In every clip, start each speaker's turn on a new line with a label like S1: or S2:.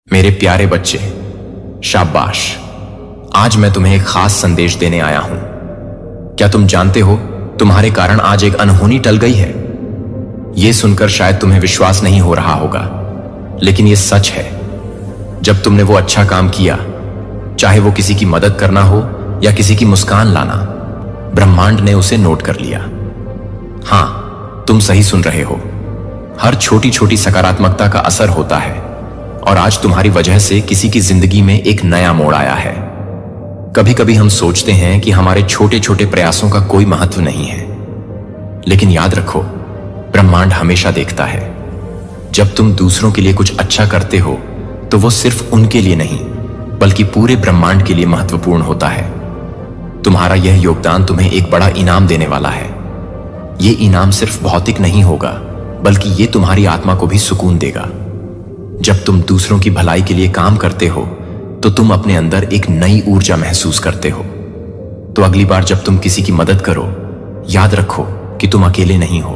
S1: मेरे प्यारे बच्चे, शाबाश। आज मैं तुम्हें एक खास संदेश देने आया हूं। क्या तुम जानते हो, तुम्हारे कारण आज एक अनहोनी टल गई है। यह सुनकर शायद तुम्हें विश्वास नहीं हो रहा होगा, लेकिन यह सच है। जब तुमने वो अच्छा काम किया, चाहे वो किसी की मदद करना हो या किसी की मुस्कान लाना, ब्रह्मांड ने उसे नोट कर लिया। हां, तुम सही सुन रहे हो। हर छोटी छोटी सकारात्मकता का असर होता है, और आज तुम्हारी वजह से किसी की जिंदगी में एक नया मोड़ आया है। कभी कभी हम सोचते हैं कि हमारे छोटे छोटे प्रयासों का कोई महत्व नहीं है, लेकिन याद रखो, ब्रह्मांड हमेशा देखता है। जब तुम दूसरों के लिए कुछ अच्छा करते हो, तो वो सिर्फ उनके लिए नहीं, बल्कि पूरे ब्रह्मांड के लिए महत्वपूर्ण होता है। तुम्हारा यह योगदान तुम्हें एक बड़ा इनाम देने वाला है। यह इनाम सिर्फ भौतिक नहीं होगा, बल्कि यह तुम्हारी आत्मा को भी सुकून देगा। जब तुम दूसरों की भलाई के लिए काम करते हो, तो तुम अपने अंदर एक नई ऊर्जा महसूस करते हो। तो अगली बार जब तुम किसी की मदद करो, याद रखो कि तुम अकेले नहीं हो।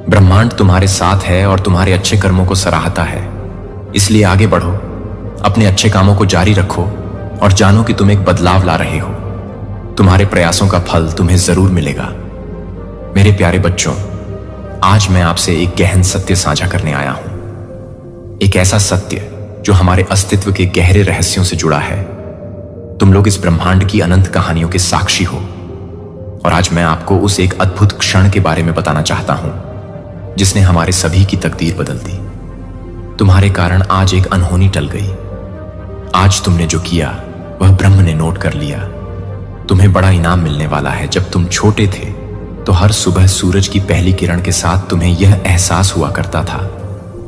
S1: ब्रह्मांड तुम्हारे साथ है और तुम्हारे अच्छे कर्मों को सराहता है। इसलिए आगे बढ़ो, अपने अच्छे कामों को जारी रखो और जानो कि तुम एक बदलाव ला रहे हो। तुम्हारे प्रयासों का फल तुम्हें जरूर मिलेगा। मेरे प्यारे बच्चों, आज मैं आपसे एक गहन सत्य साझा करने आया हूं। एक ऐसा सत्य जो हमारे अस्तित्व के गहरे रहस्यों से जुड़ा है। तुम लोग इस ब्रह्मांड की अनंत कहानियों के साक्षी हो, और आज मैं आपको उस एक अद्भुत क्षण के बारे में बताना चाहता हूं, जिसने हमारे सभी की तकदीर बदल दी। तुम्हारे कारण आज एक अनहोनी टल गई। आज तुमने जो किया, वह ब्रह्म ने नोट कर लिया। तुम्हें बड़ा इनाम मिलने वाला है। जब तुम छोटे थे, तो हर सुबह सूरज की पहली किरण के साथ तुम्हें यह एहसास हुआ करता था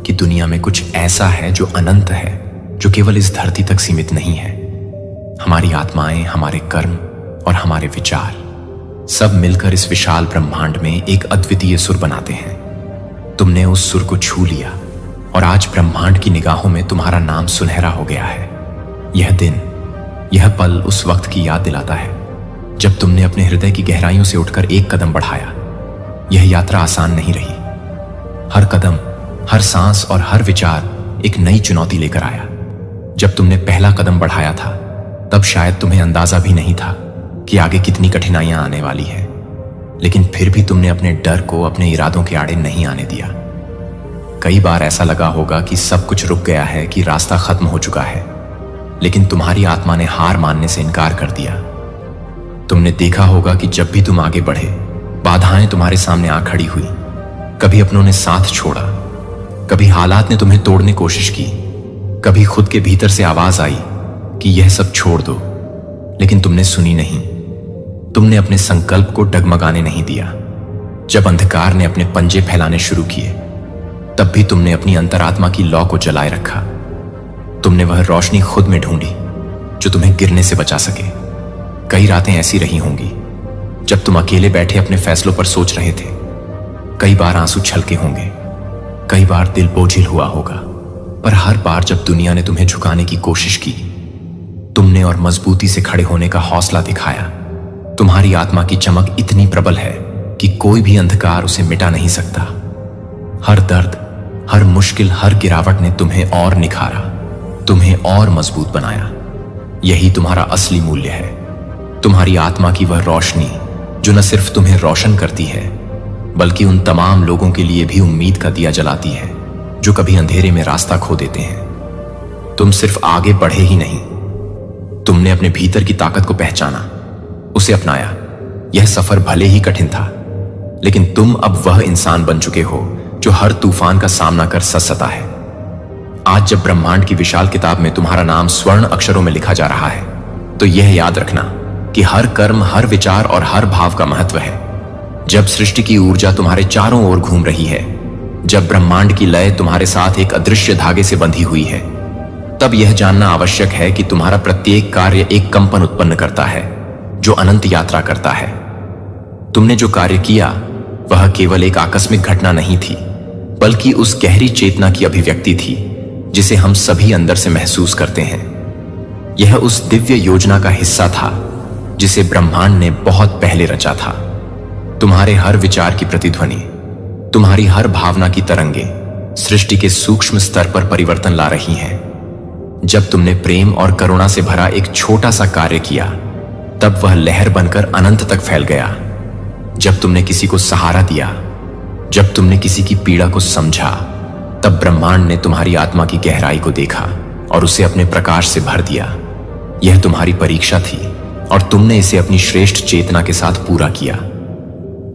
S1: कि दुनिया में कुछ ऐसा है जो अनंत है, जो केवल इस धरती तक सीमित नहीं है। हमारी आत्माएं, हमारे कर्म और हमारे विचार सब मिलकर इस विशाल ब्रह्मांड में एक अद्वितीय सुर बनाते हैं। तुमने उस सुर को छू लिया, और आज ब्रह्मांड की निगाहों में तुम्हारा नाम सुनहरा हो गया है। यह दिन, यह पल उस वक्त की याद दिलाता है जब तुमने अपने हृदय की गहराइयों से उठकर एक कदम बढ़ाया। यह यात्रा आसान नहीं रही। हर कदम, हर सांस और हर विचार एक नई चुनौती लेकर आया। जब तुमने पहला कदम बढ़ाया था, तब शायद तुम्हें अंदाजा भी नहीं था कि आगे कितनी कठिनाइयां आने वाली है। लेकिन फिर भी तुमने अपने डर को अपने इरादों के आड़े नहीं आने दिया। कई बार ऐसा लगा होगा कि सब कुछ रुक गया है, कि रास्ता खत्म हो चुका है, लेकिन तुम्हारी आत्मा ने हार मानने से इनकार कर दिया। तुमने देखा होगा कि जब भी तुम आगे बढ़े, बाधाएं तुम्हारे सामने आ खड़ी हुई। कभी अपनों ने साथ छोड़ा, कभी हालात ने तुम्हें तोड़ने की कोशिश की, कभी खुद के भीतर से आवाज आई कि यह सब छोड़ दो, लेकिन तुमने सुनी नहीं। तुमने अपने संकल्प को डगमगाने नहीं दिया। जब अंधकार ने अपने पंजे फैलाने शुरू किए, तब भी तुमने अपनी अंतरात्मा की लौ को जलाए रखा। तुमने वह रोशनी खुद में ढूंढी जो तुम्हें गिरने से बचा सके। कई रातें ऐसी रही होंगी जब तुम अकेले बैठे अपने फैसलों पर सोच रहे थे। कई बार आंसू छलके होंगे, कई बार दिल बोझिल हुआ होगा, पर हर बार जब दुनिया ने तुम्हें झुकाने की कोशिश की, तुमने और मजबूती से खड़े होने का हौसला दिखाया। तुम्हारी आत्मा की चमक इतनी प्रबल है कि कोई भी अंधकार उसे मिटा नहीं सकता। हर दर्द, हर मुश्किल, हर गिरावट ने तुम्हें और निखारा, तुम्हें और मजबूत बनाया। यही तुम्हारा असली मूल्य है। तुम्हारी आत्मा की वह रोशनी जो न सिर्फ तुम्हें रोशन करती है, बल्कि उन तमाम लोगों के लिए भी उम्मीद का दिया जलाती है जो कभी अंधेरे में रास्ता खो देते हैं। तुम सिर्फ आगे बढ़े ही नहीं, तुमने अपने भीतर की ताकत को पहचाना, उसे अपनाया। यह सफर भले ही कठिन था, लेकिन तुम अब वह इंसान बन चुके हो जो हर तूफान का सामना कर सता है। आज जब ब्रह्मांड की विशाल किताब में तुम्हारा नाम स्वर्ण अक्षरों में लिखा जा रहा है, तो यह याद रखना कि हर कर्म, हर विचार और हर भाव का महत्व है। जब सृष्टि की ऊर्जा तुम्हारे चारों ओर घूम रही है, जब ब्रह्मांड की लय तुम्हारे साथ एक अदृश्य धागे से बंधी हुई है, तब यह जानना आवश्यक है कि तुम्हारा प्रत्येक कार्य एक कंपन उत्पन्न करता है जो अनंत यात्रा करता है। तुमने जो कार्य किया, वह केवल एक आकस्मिक घटना नहीं थी, बल्कि उस गहरी चेतना की अभिव्यक्ति थी जिसे हम सभी अंदर से महसूस करते हैं। यह उस दिव्य योजना का हिस्सा था जिसे ब्रह्मांड ने बहुत पहले रचा था। तुम्हारे हर विचार की प्रतिध्वनि, तुम्हारी हर भावना की तरंगे सृष्टि के सूक्ष्म स्तर पर परिवर्तन ला रही हैं। जब तुमने प्रेम और करुणा से भरा एक छोटा सा कार्य किया, तब वह लहर बनकर अनंत तक फैल गया। जब तुमने किसी को सहारा दिया, जब तुमने किसी की पीड़ा को समझा, तब ब्रह्मांड ने तुम्हारी आत्मा की गहराई को देखा और उसे अपने प्रकाश से भर दिया। यह तुम्हारी परीक्षा थी और तुमने इसे अपनी श्रेष्ठ चेतना के साथ पूरा किया।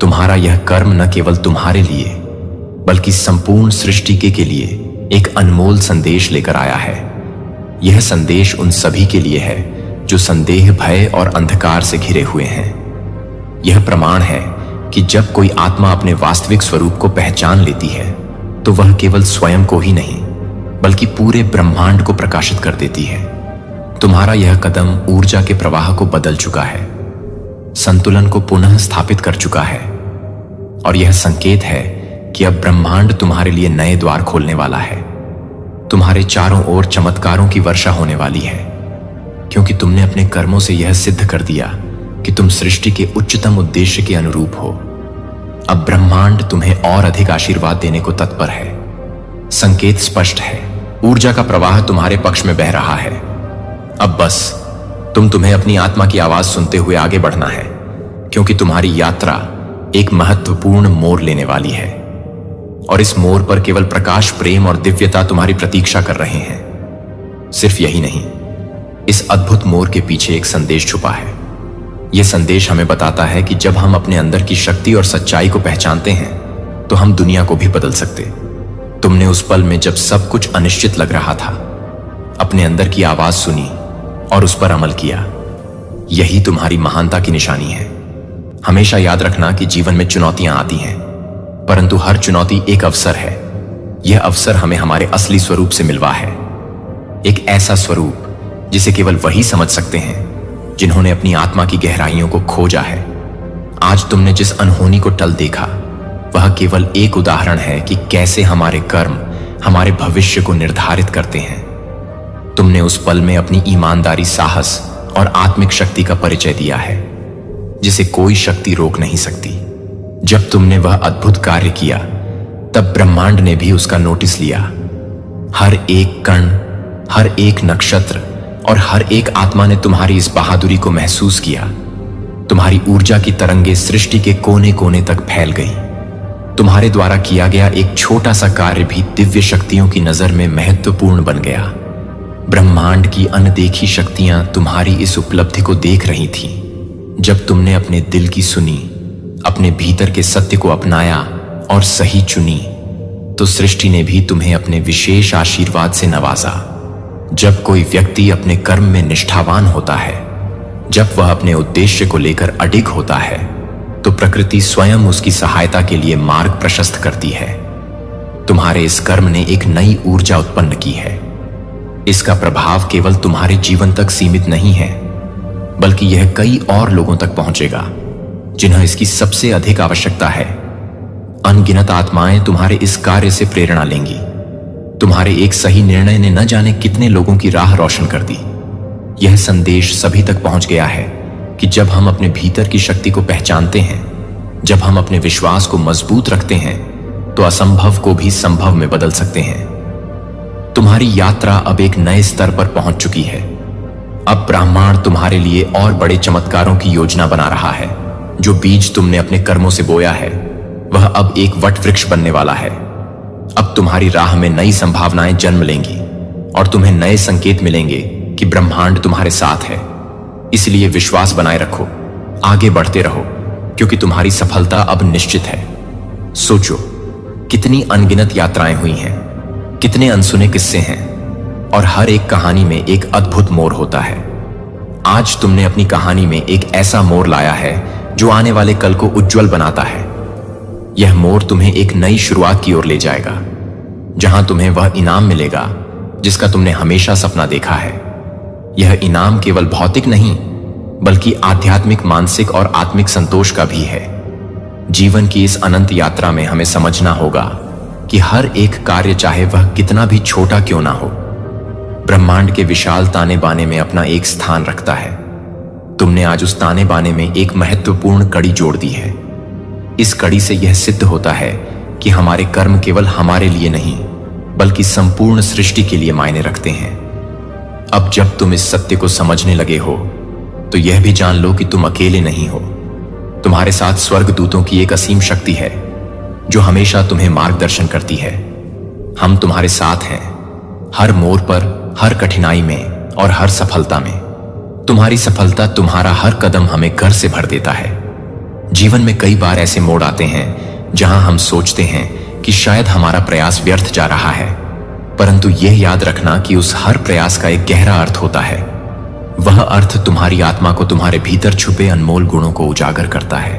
S1: तुम्हारा यह कर्म न केवल तुम्हारे लिए बल्कि संपूर्ण सृष्टि के लिए एक अनमोल संदेश लेकर आया है। यह संदेश उन सभी के लिए है जो संदेह, भय और अंधकार से घिरे हुए हैं। यह प्रमाण है कि जब कोई आत्मा अपने वास्तविक स्वरूप को पहचान लेती है तो वह केवल स्वयं को ही नहीं बल्कि पूरे ब्रह्मांड को प्रकाशित कर देती है। तुम्हारा यह कदम ऊर्जा के प्रवाह को बदल चुका है, संतुलन को पुनः स्थापित कर चुका है और यह संकेत है कि अब ब्रह्मांड तुम्हारे लिए नए द्वार खोलने वाला है। तुम्हारे चारों ओर चमत्कारों की वर्षा होने वाली है, क्योंकि तुमने अपने कर्मों से यह सिद्ध कर दिया कि तुम सृष्टि के उच्चतम उद्देश्य के अनुरूप हो। अब ब्रह्मांड तुम्हें और अधिक आशीर्वाद देने को तत्पर है। संकेत स्पष्ट है, ऊर्जा का प्रवाह तुम्हारे पक्ष में बह रहा है। अब बस तुम्हें अपनी आत्मा की आवाज सुनते हुए आगे बढ़ना है, क्योंकि तुम्हारी यात्रा एक महत्वपूर्ण मोड़ लेने वाली है और इस मोड़ पर केवल प्रकाश, प्रेम और दिव्यता तुम्हारी प्रतीक्षा कर रहे हैं। सिर्फ यही नहीं, इस अद्भुत मोड़ के पीछे एक संदेश छुपा है। यह संदेश हमें बताता है कि जब हम अपने अंदर की शक्ति और सच्चाई को पहचानते हैं तो हम दुनिया को भी बदल सकते। तुमने उस पल में जब सब कुछ अनिश्चित लग रहा था, अपने अंदर की आवाज सुनी और उस पर अमल किया। यही तुम्हारी महानता की निशानी है। हमेशा याद रखना कि जीवन में चुनौतियां आती हैं, परंतु हर चुनौती एक अवसर है। यह अवसर हमें हमारे असली स्वरूप से मिलवा है, एक ऐसा स्वरूप जिसे केवल वही समझ सकते हैं जिन्होंने अपनी आत्मा की गहराइयों को खोजा है। आज तुमने जिस अनहोनी को टल देखा, वह केवल एक उदाहरण है कि कैसे हमारे कर्म हमारे भविष्य को निर्धारित करते हैं। तुमने उस पल में अपनी ईमानदारी, साहस और आत्मिक शक्ति का परिचय दिया है, जिसे कोई शक्ति रोक नहीं सकती। जब तुमने वह अद्भुत कार्य किया, तब ब्रह्मांड ने भी उसका नोटिस लिया। हर एक कण, हर एक नक्षत्र और हर एक आत्मा ने तुम्हारी इस बहादुरी को महसूस किया। तुम्हारी ऊर्जा की तरंगे सृष्टि के कोने कोने तक फैल गई। तुम्हारे द्वारा किया गया एक छोटा सा कार्य भी दिव्य शक्तियों की नजर में महत्वपूर्ण बन गया। ब्रह्मांड की अनदेखी शक्तियां तुम्हारी इस उपलब्धि को देख रही थीं। जब तुमने अपने दिल की सुनी, अपने भीतर के सत्य को अपनाया और सही चुनी, तो सृष्टि ने भी तुम्हें अपने विशेष आशीर्वाद से नवाजा। जब कोई व्यक्ति अपने कर्म में निष्ठावान होता है, जब वह अपने उद्देश्य को लेकर अडिग होता है, तो प्रकृति स्वयं उसकी सहायता के लिए मार्ग प्रशस्त करती है। तुम्हारे इस कर्म ने एक नई ऊर्जा उत्पन्न की है। इसका प्रभाव केवल तुम्हारे जीवन तक सीमित नहीं है, बल्कि यह कई और लोगों तक पहुंचेगा जिन्हें इसकी सबसे अधिक आवश्यकता है। अनगिनत आत्माएं तुम्हारे इस कार्य से प्रेरणा लेंगी। तुम्हारे एक सही निर्णय ने न जाने कितने लोगों की राह रोशन कर दी। यह संदेश सभी तक पहुंच गया है कि जब हम अपने भीतर की शक्ति को पहचानते हैं, जब हम अपने विश्वास को मजबूत रखते हैं, तो असंभव को भी संभव में बदल सकते हैं। तुम्हारी यात्रा अब एक नए स्तर पर पहुंच चुकी है। अब ब्रह्मांड तुम्हारे लिए और बड़े चमत्कारों की योजना बना रहा है। जो बीज तुमने अपने कर्मों से बोया है, वह अब एक वट वृक्ष बनने वाला है। अब तुम्हारी राह में नई संभावनाएं जन्म लेंगी और तुम्हें नए संकेत मिलेंगे कि ब्रह्मांड तुम्हारे साथ है। इसलिए विश्वास बनाए रखो, आगे बढ़ते रहो, क्योंकि तुम्हारी सफलता अब निश्चित है। सोचो, कितनी अनगिनत यात्राएं हुई हैं, कितने अनसुने किस्से हैं, और हर एक कहानी में एक अद्भुत मोड़ होता है। आज तुमने अपनी कहानी में एक ऐसा मोड़ लाया है जो आने वाले कल को उज्जवल बनाता है। यह मोड़ तुम्हें एक नई शुरुआत की ओर ले जाएगा, जहां तुम्हें वह इनाम मिलेगा जिसका तुमने हमेशा सपना देखा है। यह इनाम केवल भौतिक नहीं, बल्कि आध्यात्मिक, मानसिक और आत्मिक संतोष का भी है। जीवन की इस अनंत यात्रा में हमें समझना होगा कि हर एक कार्य, चाहे वह कितना भी छोटा क्यों ना हो, ब्रह्मांड के विशाल ताने बाने में अपना एक स्थान रखता है। तुमने आज उस ताने बाने में एक महत्वपूर्ण कड़ी जोड़ दी है। इस कड़ी से यह सिद्ध होता है कि हमारे कर्म केवल हमारे लिए नहीं, बल्कि संपूर्ण सृष्टि के लिए मायने रखते हैं। अब जब तुम इस सत्य को समझने लगे हो तो यह भी जान लो कि तुम अकेले नहीं हो। तुम्हारे साथ स्वर्गदूतों की एक असीम शक्ति है जो हमेशा तुम्हें मार्गदर्शन करती है। हम तुम्हारे साथ हैं, हर मोड़ पर, हर कठिनाई में और हर सफलता में। तुम्हारी सफलता, तुम्हारा हर कदम हमें गर्व से भर देता है। जीवन में कई बार ऐसे मोड़ आते हैं जहां हम सोचते हैं कि शायद हमारा प्रयास व्यर्थ जा रहा है, परंतु यह याद रखना कि उस हर प्रयास का एक गहरा अर्थ होता है। वह अर्थ तुम्हारी आत्मा को, तुम्हारे भीतर छुपे अनमोल गुणों को उजागर करता है।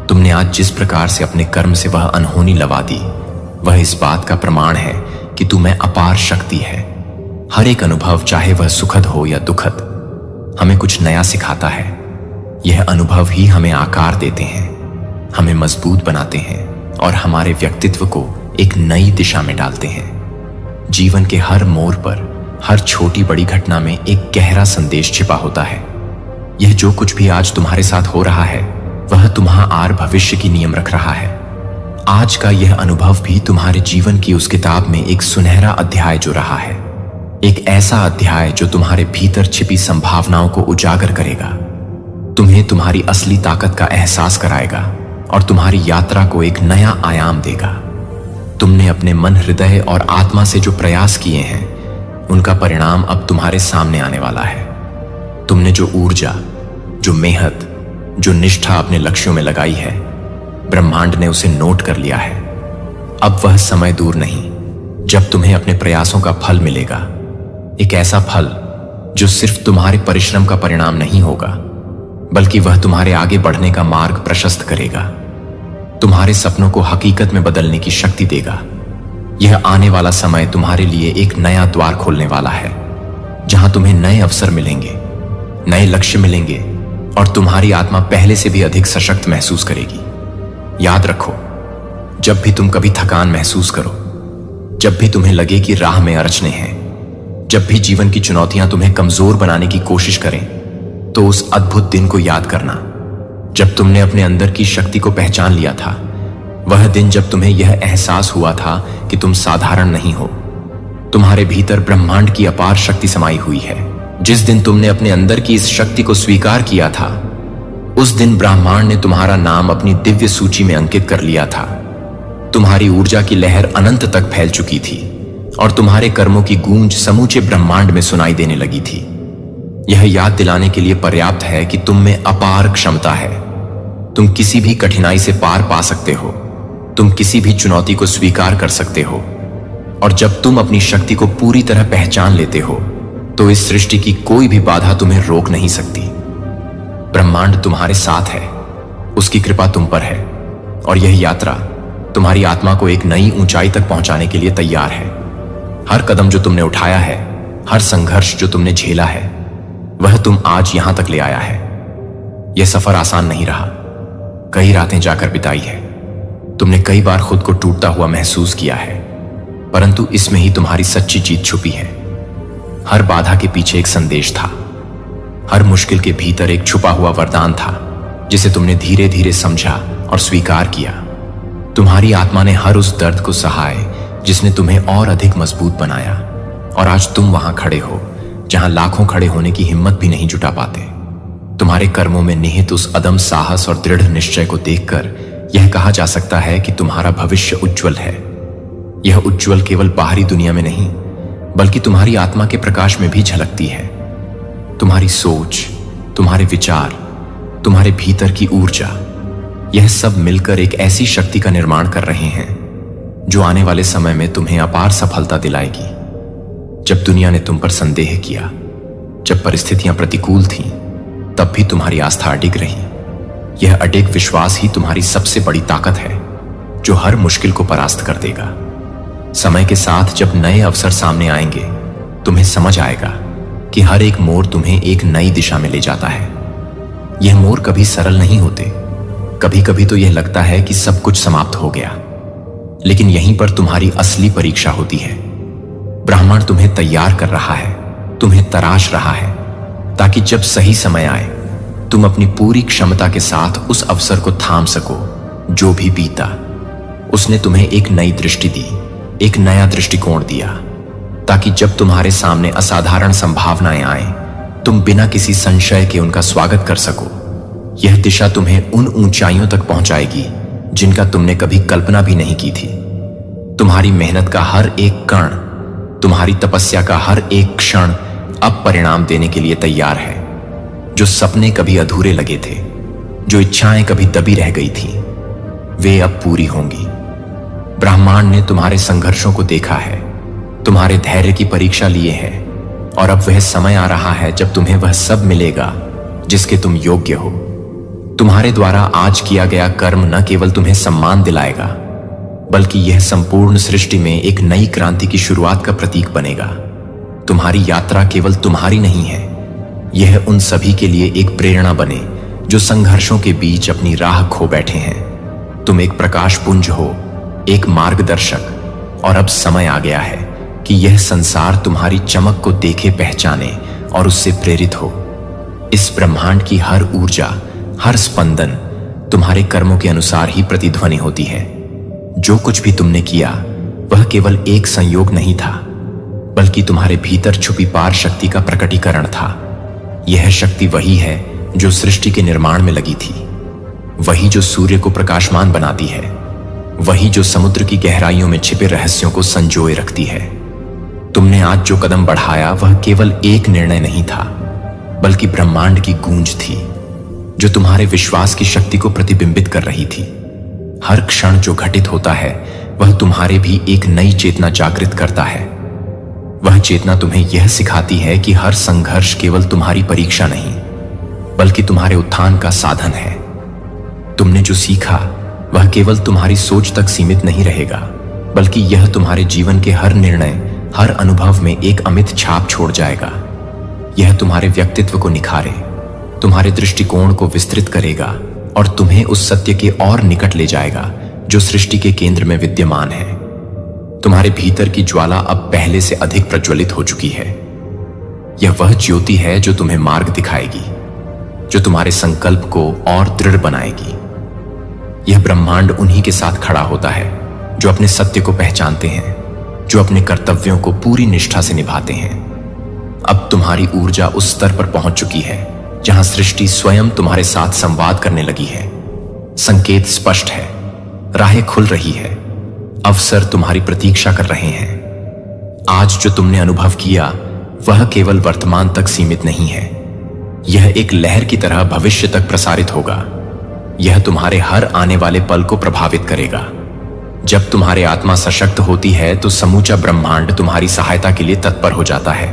S1: तुमने आज जिस प्रकार से अपने कर्म से वह अनहोनी लवा दी, वह इस बात का प्रमाण है कि तू में अपार शक्ति है। हर एक अनुभव, चाहे वह सुखद हो या दुखद, हमें कुछ नया सिखाता है। यह अनुभव ही हमें आकार देते हैं, हमें मजबूत बनाते हैं और हमारे व्यक्तित्व को एक नई दिशा में डालते हैं। जीवन के हर मोड़ पर, हर छोटी बड़ी घटना में एक गहरा संदेश छिपा होता है। यह जो कुछ भी आज तुम्हारे साथ हो रहा है, वह तुम्हारा भविष्य की नियम रख रहा है। आज का यह अनुभव भी तुम्हारे जीवन की उस किताब में एक सुनहरा अध्याय जो रहा है, एक ऐसा अध्याय जो तुम्हारे भीतर छिपी संभावनाओं को उजागर करेगा, तुम्हें तुम्हारी असली ताकत का एहसास कराएगा और तुम्हारी यात्रा को एक नया आयाम देगा। तुमने अपने मन, हृदय और आत्मा से जो प्रयास किए हैं, उनका परिणाम अब तुम्हारे सामने आने वाला है। तुमने जो ऊर्जा, जो मेहनत, जो निष्ठा अपने लक्ष्यों में लगाई है, ब्रह्मांड ने उसे नोट कर लिया है। अब वह समय दूर नहीं जब तुम्हें अपने प्रयासों का फल मिलेगा। एक ऐसा फल जो सिर्फ तुम्हारे परिश्रम का परिणाम नहीं होगा, बल्कि वह तुम्हारे आगे बढ़ने का मार्ग प्रशस्त करेगा, तुम्हारे सपनों को हकीकत में बदलने की शक्ति देगा। यह आने वाला समय तुम्हारे लिए एक नया द्वार खोलने वाला है, जहां तुम्हें नए अवसर मिलेंगे, नए लक्ष्य मिलेंगे और तुम्हारी आत्मा पहले से भी अधिक सशक्त महसूस करेगी। याद रखो, जब भी तुम कभी थकान महसूस करो, जब भी तुम्हें लगे कि राह में अड़चने हैं, जब भी जीवन की चुनौतियां तुम्हें कमजोर बनाने की कोशिश करें, तो उस अद्भुत दिन को याद करना जब तुमने अपने अंदर की शक्ति को पहचान लिया था। वह दिन जब तुम्हें यह एहसास हुआ था कि तुम साधारण नहीं हो, तुम्हारे भीतर ब्रह्मांड की अपार शक्ति समाई हुई है। जिस दिन तुमने अपने अंदर की इस शक्ति को स्वीकार किया था, उस दिन ब्रह्मांड ने तुम्हारा नाम अपनी दिव्य सूची में अंकित कर लिया था। तुम्हारी ऊर्जा की लहर अनंत तक फैल चुकी थी और तुम्हारे कर्मों की गूंज समूचे ब्रह्मांड में सुनाई देने लगी थी। यह याद दिलाने के लिए पर्याप्त है कि तुम में अपार क्षमता है। तुम किसी भी कठिनाई से पार पा सकते हो, तुम किसी भी चुनौती को स्वीकार कर सकते हो, और जब तुम अपनी शक्ति को पूरी तरह पहचान लेते हो, तो इस सृष्टि की कोई भी बाधा तुम्हें रोक नहीं सकती। ब्रह्मांड तुम्हारे साथ है, उसकी कृपा तुम पर है, और यह यात्रा तुम्हारी आत्मा को एक नई ऊंचाई तक पहुंचाने के लिए तैयार है। हर कदम जो तुमने उठाया है, हर संघर्ष जो तुमने झेला है, वह तुम आज यहां तक ले आया है। यह सफर आसान नहीं रहा, कई रातें जाकर बिताई है, तुमने कई बार खुद को टूटता हुआ महसूस किया है, परंतु इसमें ही तुम्हारी सच्ची जीत छुपी है। हर बाधा के पीछे एक संदेश था, हर मुश्किल के भीतर एक छुपा हुआ वरदान था, जिसे तुमने धीरे धीरे समझा और स्वीकार किया। तुम्हारी आत्मा ने हर उस दर्द को सहाय जिसने तुम्हें और अधिक मजबूत बनाया, और आज तुम वहां खड़े हो जहां लाखों खड़े होने की हिम्मत भी नहीं जुटा पाते। तुम्हारे कर्मों में निहित उस अदम साहस और दृढ़ निश्चय को देखकर यह कहा जा सकता है कि तुम्हारा भविष्य उज्जवल है। यह उज्जवल केवल बाहरी दुनिया में नहीं, बल्कि तुम्हारी आत्मा के प्रकाश में भी झलकती है। तुम्हारी सोच, तुम्हारे विचार, तुम्हारे भीतर की ऊर्जा, यह सब मिलकर एक ऐसी शक्ति का निर्माण कर रहे हैं जो आने वाले समय में तुम्हें अपार सफलता दिलाएगी। जब दुनिया ने तुम पर संदेह किया, जब परिस्थितियां प्रतिकूल थीं, तब भी तुम्हारी आस्था अडिग रही। यह अडिग विश्वास ही तुम्हारी सबसे बड़ी ताकत है, जो हर मुश्किल को परास्त कर देगा। समय के साथ जब नए अवसर सामने आएंगे, तुम्हें समझ आएगा कि हर एक मोड़ तुम्हें एक नई दिशा में ले जाता है। यह मोड़ कभी सरल नहीं होते, कभी कभी तो यह लगता है कि सब कुछ समाप्त हो गया, लेकिन यहीं पर तुम्हारी असली परीक्षा होती है। ब्रह्मांड तुम्हें तैयार कर रहा है, तुम्हें तराश रहा है, ताकि जब सही समय आए, तुम अपनी पूरी क्षमता के साथ उस अवसर को थाम सको। जो भी बीता, उसने तुम्हें एक नई दृष्टि दी, एक नया दृष्टिकोण दिया। ताकि जब तुम्हारे सामने असाधारण संभावनाएं आए तुम बिना किसी संशय के उनका स्वागत कर सको। यह दिशा तुम्हें उन ऊंचाइयों तक पहुंचाएगी जिनका तुमने कभी कल्पना भी नहीं की थी। तुम्हारी मेहनत का हर एक कण, तुम्हारी तपस्या का हर एक क्षण अब परिणाम देने के लिए तैयार है। जो सपने कभी अधूरे लगे थे, जो इच्छाएं कभी दबी रह गई थी, वे अब पूरी होंगी। ब्रह्मांड ने तुम्हारे संघर्षों को देखा है, तुम्हारे धैर्य की परीक्षा लिए है, और अब वह समय आ रहा है जब तुम्हें वह सब मिलेगा जिसके तुम योग्य हो। तुम्हारे द्वारा आज किया गया कर्म न केवल तुम्हें सम्मान दिलाएगा, बल्कि यह संपूर्ण सृष्टि में एक नई क्रांति की शुरुआत का प्रतीक बनेगा। तुम्हारी यात्रा केवल तुम्हारी नहीं है, यह उन सभी के लिए एक प्रेरणा बने जो संघर्षों के बीच अपनी राह खो बैठे हैं। तुम एक प्रकाश पुंज हो, एक मार्गदर्शक, और अब समय आ गया है कि यह संसार तुम्हारी चमक को देखे, पहचाने और उससे प्रेरित हो। इस ब्रह्मांड की हर ऊर्जा, हर स्पंदन तुम्हारे कर्मों के अनुसार ही प्रतिध्वनि होती है। जो कुछ भी तुमने किया वह केवल एक संयोग नहीं था, बल्कि तुम्हारे भीतर छुपी पार शक्ति का प्रकटीकरण था। यह शक्ति वही है जो सृष्टि के निर्माण में लगी थी, वही जो सूर्य को प्रकाशमान बनाती है, वही जो समुद्र की गहराइयों में छिपे रहस्यों को संजोए रखती है। तुमने आज जो कदम बढ़ाया वह केवल एक निर्णय नहीं था, बल्कि ब्रह्मांड की गूंज थी जो तुम्हारे विश्वास की शक्ति को प्रतिबिंबित कर रही थी। हर क्षण जो घटित होता है वह तुम्हारे भी एक नई चेतना जागृत करता है। वह चेतना तुम्हें यह सिखाती है कि हर संघर्ष केवल तुम्हारी परीक्षा नहीं, बल्कि तुम्हारे उत्थान का साधन है। तुमने जो सीखा वह केवल तुम्हारी सोच तक सीमित नहीं रहेगा, बल्कि यह तुम्हारे जीवन के हर निर्णय, हर अनुभव में एक अमिट छाप छोड़ जाएगा। यह तुम्हारे व्यक्तित्व को निखारे, तुम्हारे दृष्टिकोण को विस्तृत करेगा और तुम्हें उस सत्य के और निकट ले जाएगा जो सृष्टि के केंद्र में विद्यमान है। तुम्हारे भीतर की ज्वाला अब पहले से अधिक प्रज्वलित हो चुकी है। यह वह ज्योति है जो तुम्हें मार्ग दिखाएगी, जो तुम्हारे संकल्प को और दृढ़ बनाएगी। यह ब्रह्मांड उन्हीं के साथ खड़ा होता है जो अपने सत्य को पहचानते हैं, जो अपने कर्तव्यों को पूरी निष्ठा से निभाते हैं। अब तुम्हारी ऊर्जा उस स्तर पर पहुंच चुकी है जहां सृष्टि स्वयं तुम्हारे साथ संवाद करने लगी है। संकेत स्पष्ट है, राहें खुल रही है, अवसर तुम्हारी प्रतीक्षा कर रहे हैं। आज जो तुमने अनुभव किया वह केवल वर्तमान तक सीमित नहीं है, यह एक लहर की तरह भविष्य तक प्रसारित होगा। यह तुम्हारे हर आने वाले पल को प्रभावित करेगा। जब तुम्हारी आत्मा सशक्त होती है तो समूचा ब्रह्मांड तुम्हारी सहायता के लिए तत्पर हो जाता है।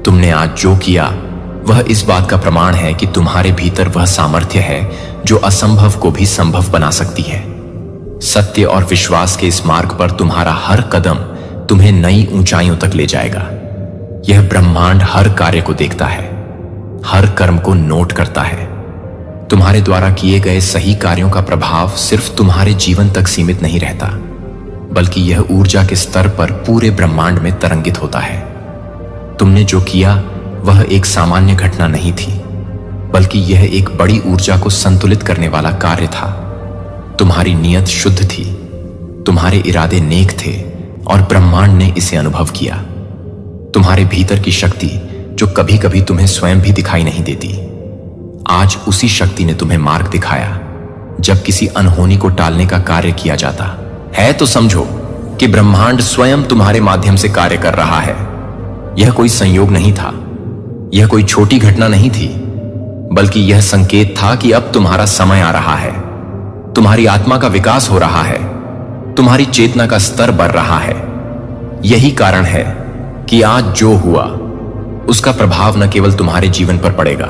S1: तुमने आज जो किया वह इस बात का प्रमाण है कि तुम्हारे भीतर वह सामर्थ्य है जो असंभव को भी संभव बना सकती है। सत्य और विश्वास के इस मार्ग पर तुम्हारा हर कदम तुम्हें नई ऊंचाइयों तक ले जाएगा। यह ब्रह्मांड हर कार्य को देखता है, हर कर्म को नोट करता है। तुम्हारे द्वारा किए गए सही कार्यों का प्रभाव सिर्फ तुम्हारे जीवन तक सीमित नहीं रहता, बल्कि यह ऊर्जा के स्तर पर पूरे ब्रह्मांड में तरंगित होता है। तुमने जो किया वह एक सामान्य घटना नहीं थी, बल्कि यह एक बड़ी ऊर्जा को संतुलित करने वाला कार्य था। तुम्हारी नीयत शुद्ध थी, तुम्हारे इरादे नेक थे और ब्रह्मांड ने इसे अनुभव किया। तुम्हारे भीतर की शक्ति जो कभी कभी तुम्हें स्वयं भी दिखाई नहीं देती, आज उसी शक्ति ने तुम्हें मार्ग दिखाया। जब किसी अनहोनी को टालने का कार्य किया जाता है तो समझो कि ब्रह्मांड स्वयं तुम्हारे माध्यम से कार्य कर रहा है। यह कोई संयोग नहीं था, यह कोई छोटी घटना नहीं थी, बल्कि यह संकेत था कि अब तुम्हारा समय आ रहा है। तुम्हारी आत्मा का विकास हो रहा है, तुम्हारी चेतना का स्तर बढ़ रहा है। यही कारण है कि आज जो हुआ उसका प्रभाव न केवल तुम्हारे जीवन पर पड़ेगा,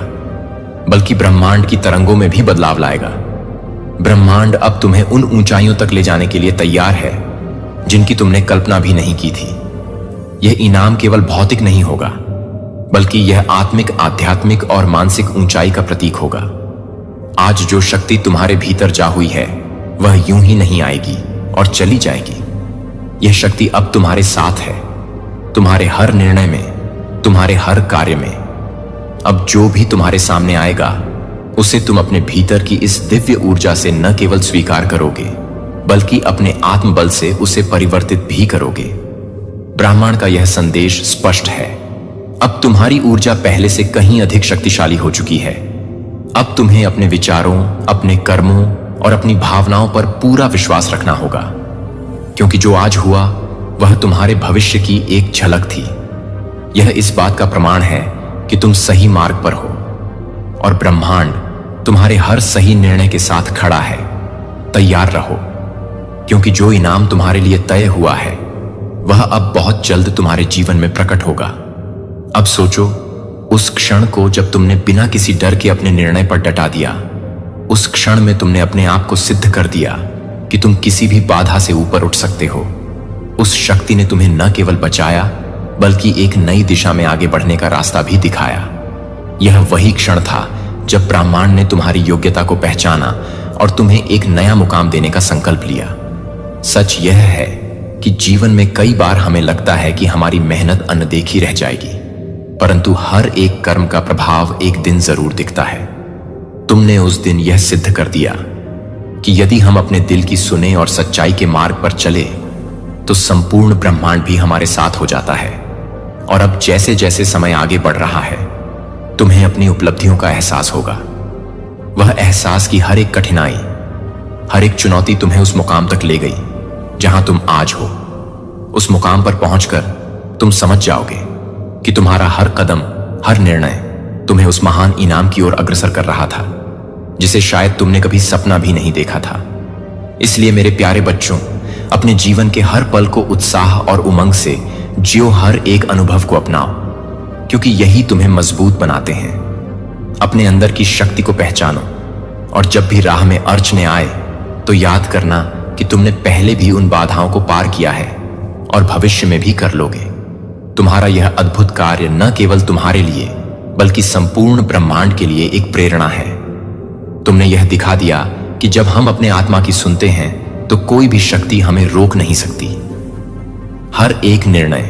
S1: बल्कि ब्रह्मांड की तरंगों में भी बदलाव लाएगा। ब्रह्मांड अब तुम्हें उन ऊंचाइयों तक ले जाने के लिए तैयार है जिनकी तुमने कल्पना भी नहीं की थी। यह इनाम केवल भौतिक नहीं होगा, बल्कि यह आत्मिक, आध्यात्मिक और मानसिक ऊंचाई का प्रतीक होगा। आज जो शक्ति तुम्हारे भीतर जा हुई है वह यूं ही नहीं आएगी और चली जाएगी। यह शक्ति अब तुम्हारे साथ है, तुम्हारे हर निर्णय में, तुम्हारे हर कार्य में। अब जो भी तुम्हारे सामने आएगा उसे तुम अपने भीतर की इस दिव्य ऊर्जा से न केवल स्वीकार करोगे, बल्कि अपने आत्मबल से उसे परिवर्तित भी करोगे। ब्राह्मण का यह संदेश स्पष्ट है। अब तुम्हारी ऊर्जा पहले से कहीं अधिक शक्तिशाली हो चुकी है। अब तुम्हें अपने विचारों, अपने कर्मों और अपनी भावनाओं पर पूरा विश्वास रखना होगा, क्योंकि जो आज हुआ वह तुम्हारे भविष्य की एक झलक थी। यह इस बात का प्रमाण है कि तुम सही मार्ग पर हो और ब्रह्मांड तुम्हारे हर सही निर्णय के साथ खड़ा है। तैयार रहो, क्योंकि जो इनाम तुम्हारे लिए तय हुआ है वह अब बहुत जल्द तुम्हारे जीवन में प्रकट होगा। अब सोचो उस क्षण को जब तुमने बिना किसी डर के अपने निर्णय पर डटा दिया। उस क्षण में तुमने अपने आप को सिद्ध कर दिया कि तुम किसी भी बाधा से ऊपर उठ सकते हो। उस शक्ति ने तुम्हें न केवल बचाया बल्कि एक नई दिशा में आगे बढ़ने का रास्ता भी दिखाया। यह वही क्षण था जब ब्रह्मांड ने तुम्हारी योग्यता को पहचाना और तुम्हें एक नया मुकाम देने का संकल्प लिया। सच यह है कि जीवन में कई बार हमें लगता है कि हमारी मेहनत अनदेखी रह जाएगी, परंतु हर एक कर्म का प्रभाव एक दिन जरूर दिखता है। तुमने उस दिन यह सिद्ध कर दिया कि यदि हम अपने दिल की सुने और सच्चाई के मार्ग पर चले तो संपूर्ण ब्रह्मांड भी हमारे साथ हो जाता है। और अब जैसे जैसे समय आगे बढ़ रहा है तुम्हें अपनी उपलब्धियों का एहसास होगा। वह एहसास की हर एक कठिनाई, हर एक चुनौती तुम्हें उस मुकाम तक ले गई जहां तुम आज हो। उस मुकाम पर पहुंचकर तुम समझ जाओगे कि तुम्हारा हर कदम, हर निर्णय तुम्हें उस महान इनाम की ओर अग्रसर कर रहा था जिसे शायद तुमने कभी सपना भी नहीं देखा था। इसलिए मेरे प्यारे बच्चों, अपने जीवन के हर पल को उत्साह और उमंग से जियो, हर एक अनुभव को अपनाओ, क्योंकि यही तुम्हें मजबूत बनाते हैं। अपने अंदर की शक्ति को पहचानो और जब भी राह में अड़चने आए तो याद करना कि तुमने पहले भी उन बाधाओं को पार किया है और भविष्य में भी कर लोगे। तुम्हारा यह अद्भुत कार्य न केवल तुम्हारे लिए बल्कि संपूर्ण ब्रह्मांड के लिए एक प्रेरणा है। तुमने यह दिखा दिया कि जब हम अपने आत्मा की सुनते हैं तो कोई भी शक्ति हमें रोक नहीं सकती। हर एक निर्णय,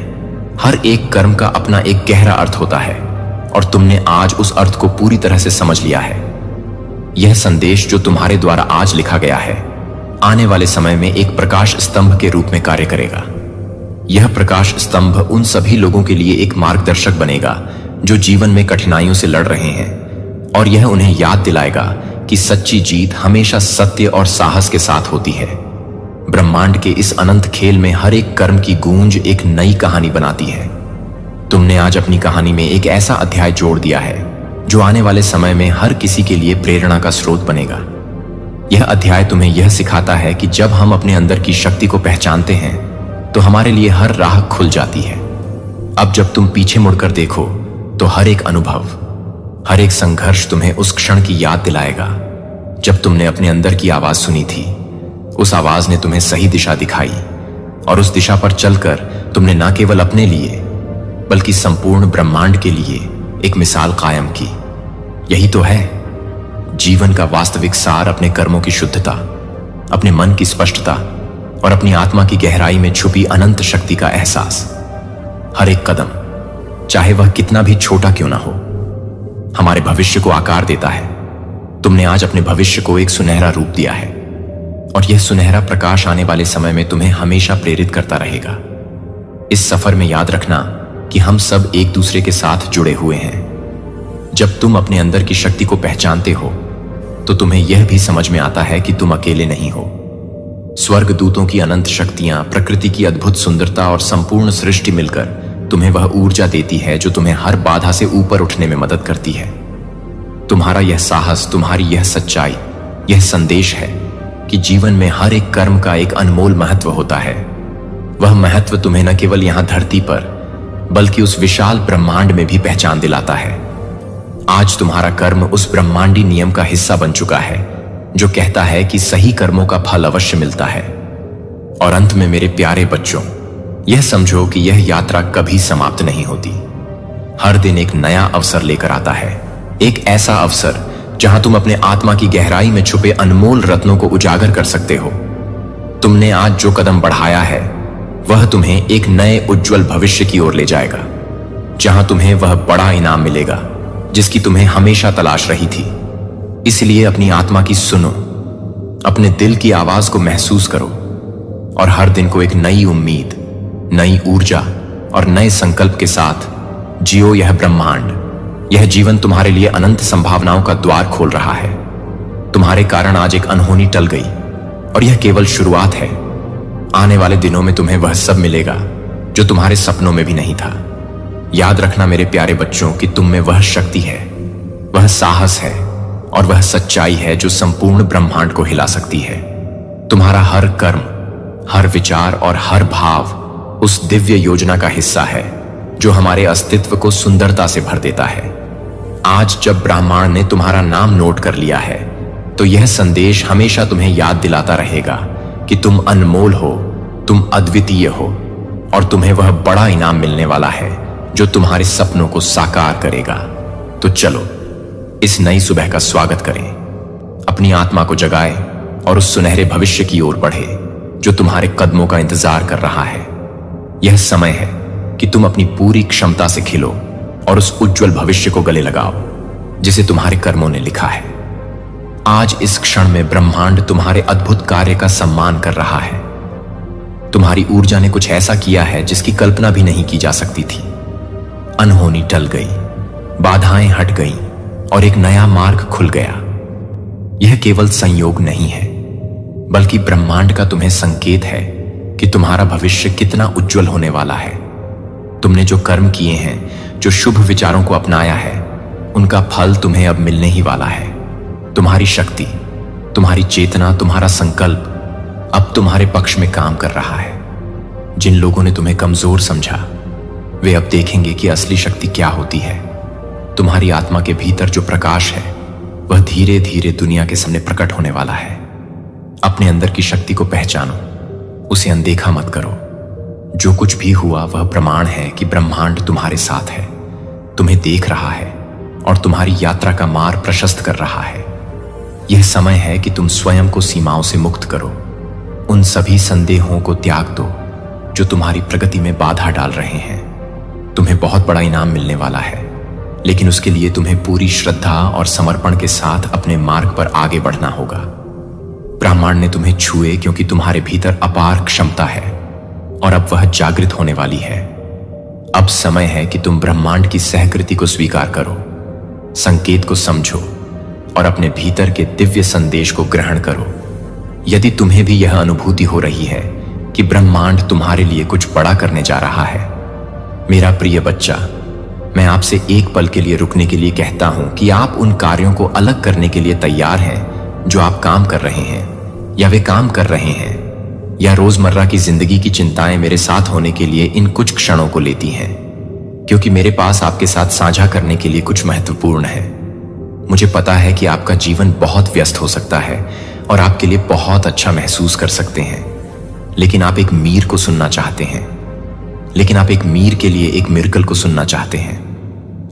S1: हर एक कर्म का अपना एक गहरा अर्थ होता है और तुमने आज उस अर्थ को पूरी तरह से समझ लिया है। यह संदेश जो तुम्हारे द्वारा आज लिखा गया है आने वाले समय में एक प्रकाश स्तंभ के रूप में कार्य करेगा। यह प्रकाश स्तंभ उन सभी लोगों के लिए एक मार्गदर्शक बनेगा जो जीवन में कठिनाइयों से लड़ रहे हैं, और यह उन्हें याद दिलाएगा कि सच्ची जीत हमेशा सत्य और साहस के साथ होती है। ब्रह्मांड के इस अनंत खेल में हर एक कर्म की गूंज एक नई कहानी बनाती है। तुमने आज अपनी कहानी में एक ऐसा अध्याय जोड़ दिया है जो आने वाले समय में हर किसी के लिए प्रेरणा का स्रोत बनेगा। यह अध्याय तुम्हें यह सिखाता है कि जब हम अपने अंदर की शक्ति को पहचानते हैं तो हमारे लिए हर राह खुल जाती है। अब जब तुम पीछे मुड़कर देखो तो हर एक अनुभव, हर एक संघर्ष तुम्हें उस क्षण की याद दिलाएगा जब तुमने अपने अंदर की आवाज सुनी थी। उस आवाज ने तुम्हें सही दिशा दिखाई और उस दिशा पर चलकर तुमने न केवल अपने लिए बल्कि संपूर्ण ब्रह्मांड के लिए एक मिसाल कायम की। यही तो है जीवन का वास्तविक सार, अपने कर्मों की शुद्धता, अपने मन की स्पष्टता और अपनी आत्मा की गहराई में छुपी अनंत शक्ति का एहसास। हर एक कदम, चाहे वह कितना भी छोटा क्यों ना हो, हमारे भविष्य को आकार देता है। तुमने आज अपने भविष्य को एक सुनहरा रूप दिया है और यह सुनहरा प्रकाश आने वाले समय में तुम्हें हमेशा प्रेरित करता रहेगा। इस सफर में याद रखना कि हम सब एक दूसरे के साथ जुड़े हुए हैं। जब तुम अपने अंदर की शक्ति को पहचानते हो तो तुम्हें यह भी समझ में आता है कि तुम अकेले नहीं हो। स्वर्ग दूतों की अनंत शक्तियां, प्रकृति की अद्भुत सुंदरता और संपूर्ण सृष्टि मिलकर तुम्हें वह ऊर्जा देती है जो तुम्हें हर बाधा से ऊपर उठने में मदद करती है। तुम्हारा यह साहस, तुम्हारी यह सच्चाई, यह संदेश है कि जीवन में हर एक कर्म का एक अनमोल महत्व होता है। वह महत्व तुम्हें न केवल यहां धरती पर बल्कि उस विशाल ब्रह्मांड में भी पहचान दिलाता है। आज तुम्हारा कर्म उस ब्रह्मांडी नियम का हिस्सा बन चुका है जो कहता है कि सही कर्मों का फल अवश्य मिलता है। और अंत में मेरे प्यारे बच्चों, यह समझो कि यह यात्रा कभी समाप्त नहीं होती। हर दिन एक नया अवसर लेकर आता है, एक ऐसा अवसर जहां तुम अपने आत्मा की गहराई में छुपे अनमोल रत्नों को उजागर कर सकते हो। तुमने आज जो कदम बढ़ाया है वह तुम्हें एक नए उज्जवल भविष्य की ओर ले जाएगा, जहां तुम्हें वह बड़ा इनाम मिलेगा जिसकी तुम्हें हमेशा तलाश रही थी। इसलिए अपनी आत्मा की सुनो, अपने दिल की आवाज को महसूस करो और हर दिन को एक नई उम्मीद, नई ऊर्जा और नए संकल्प के साथ जियो यह ब्रह्मांड। यह जीवन तुम्हारे लिए अनंत संभावनाओं का द्वार खोल रहा है। तुम्हारे कारण आज एक अनहोनी टल गई और यह केवल शुरुआत है। आने वाले दिनों में तुम्हें वह सब मिलेगा जो तुम्हारे सपनों में भी नहीं था। याद रखना मेरे प्यारे बच्चों कि तुम में वह शक्ति है, वह साहस है और वह सच्चाई है जो संपूर्ण ब्रह्मांड को हिला सकती है। तुम्हारा हर कर्म, हर विचार और हर भाव उस दिव्य योजना का हिस्सा है जो हमारे अस्तित्व को सुंदरता से भर देता है। आज जब ब्रह्मांड ने तुम्हारा नाम नोट कर लिया है तो यह संदेश हमेशा तुम्हें याद दिलाता रहेगा कि तुम अनमोल हो, तुम अद्वितीय हो और तुम्हें वह बड़ा इनाम मिलने वाला है जो तुम्हारे सपनों को साकार करेगा। तो चलो इस नई सुबह का स्वागत करें, अपनी आत्मा को जगाएं और उस सुनहरे भविष्य की ओर बढ़े जो तुम्हारे कदमों का इंतजार कर रहा है। यह समय है कि तुम अपनी पूरी क्षमता से खिलो और उस उज्जवल भविष्य को गले लगाओ जिसे तुम्हारे कर्मों ने लिखा है। आज इस क्षण में ब्रह्मांड तुम्हारे अद्भुत कार्य का सम्मान कर रहा है। तुम्हारी ऊर्जा ने कुछ ऐसा किया है जिसकी कल्पना भी नहीं की जा सकती थी। अनहोनी टल गई, बाधाएं हट गईं और एक नया मार्ग खुल गया। यह केवल संयोग नहीं है बल्कि ब्रह्मांड का तुम्हें संकेत है कि तुम्हारा भविष्य कितना उज्जवल होने वाला है। तुमने जो कर्म किए हैं, जो शुभ विचारों को अपनाया है, उनका फल तुम्हें अब मिलने ही वाला है। तुम्हारी शक्ति, तुम्हारी चेतना, तुम्हारा संकल्प अब तुम्हारे पक्ष में काम कर रहा है। जिन लोगों ने तुम्हें कमजोर समझा वे अब देखेंगे कि असली शक्ति क्या होती है। तुम्हारी आत्मा के भीतर जो प्रकाश है वह धीरे धीरे दुनिया के सामने प्रकट होने वाला है। अपने अंदर की शक्ति को पहचानो, उसे अनदेखा मत करो। जो कुछ भी हुआ वह प्रमाण है कि ब्रह्मांड तुम्हारे साथ है, तुम्हें देख रहा है और तुम्हारी यात्रा का मार्ग प्रशस्त कर रहा है। यह समय है कि तुम स्वयं को सीमाओं से मुक्त करो। उन सभी संदेहों को त्याग दो जो तुम्हारी प्रगति में बाधा डाल रहे हैं। तुम्हें बहुत बड़ा इनाम मिलने वाला है, लेकिन उसके लिए तुम्हें पूरी श्रद्धा और समर्पण के साथ अपने मार्ग पर आगे बढ़ना होगा। ब्रह्मांड ने तुम्हें छुए क्योंकि तुम्हारे भीतर अपार क्षमता है और अब वह जागृत होने वाली है। अब समय है कि तुम ब्रह्मांड की सहकृति को स्वीकार करो, संकेत को समझो और अपने भीतर के दिव्य संदेश को ग्रहण करो। यदि तुम्हें भी यह अनुभूति हो रही है कि ब्रह्मांड तुम्हारे लिए कुछ बड़ा करने जा रहा है, मेरा प्रिय बच्चा, मैं आपसे एक पल के लिए रुकने के लिए कहता हूं कि आप उन कार्यों को अलग करने के लिए तैयार हैं जो आप काम कर रहे हैं या वे काम कर रहे हैं, या रोजमर्रा की जिंदगी की चिंताएं मेरे साथ होने के लिए इन कुछ क्षणों को लेती हैं, क्योंकि मेरे पास आपके साथ साझा करने के लिए कुछ महत्वपूर्ण है। मुझे पता है कि आपका जीवन बहुत व्यस्त हो सकता है और आपके लिए बहुत अच्छा महसूस कर सकते हैं, लेकिन आप एक मीर को सुनना चाहते हैं। लेकिन आप एक मीर के लिए एक मिरेकल को सुनना चाहते हैं।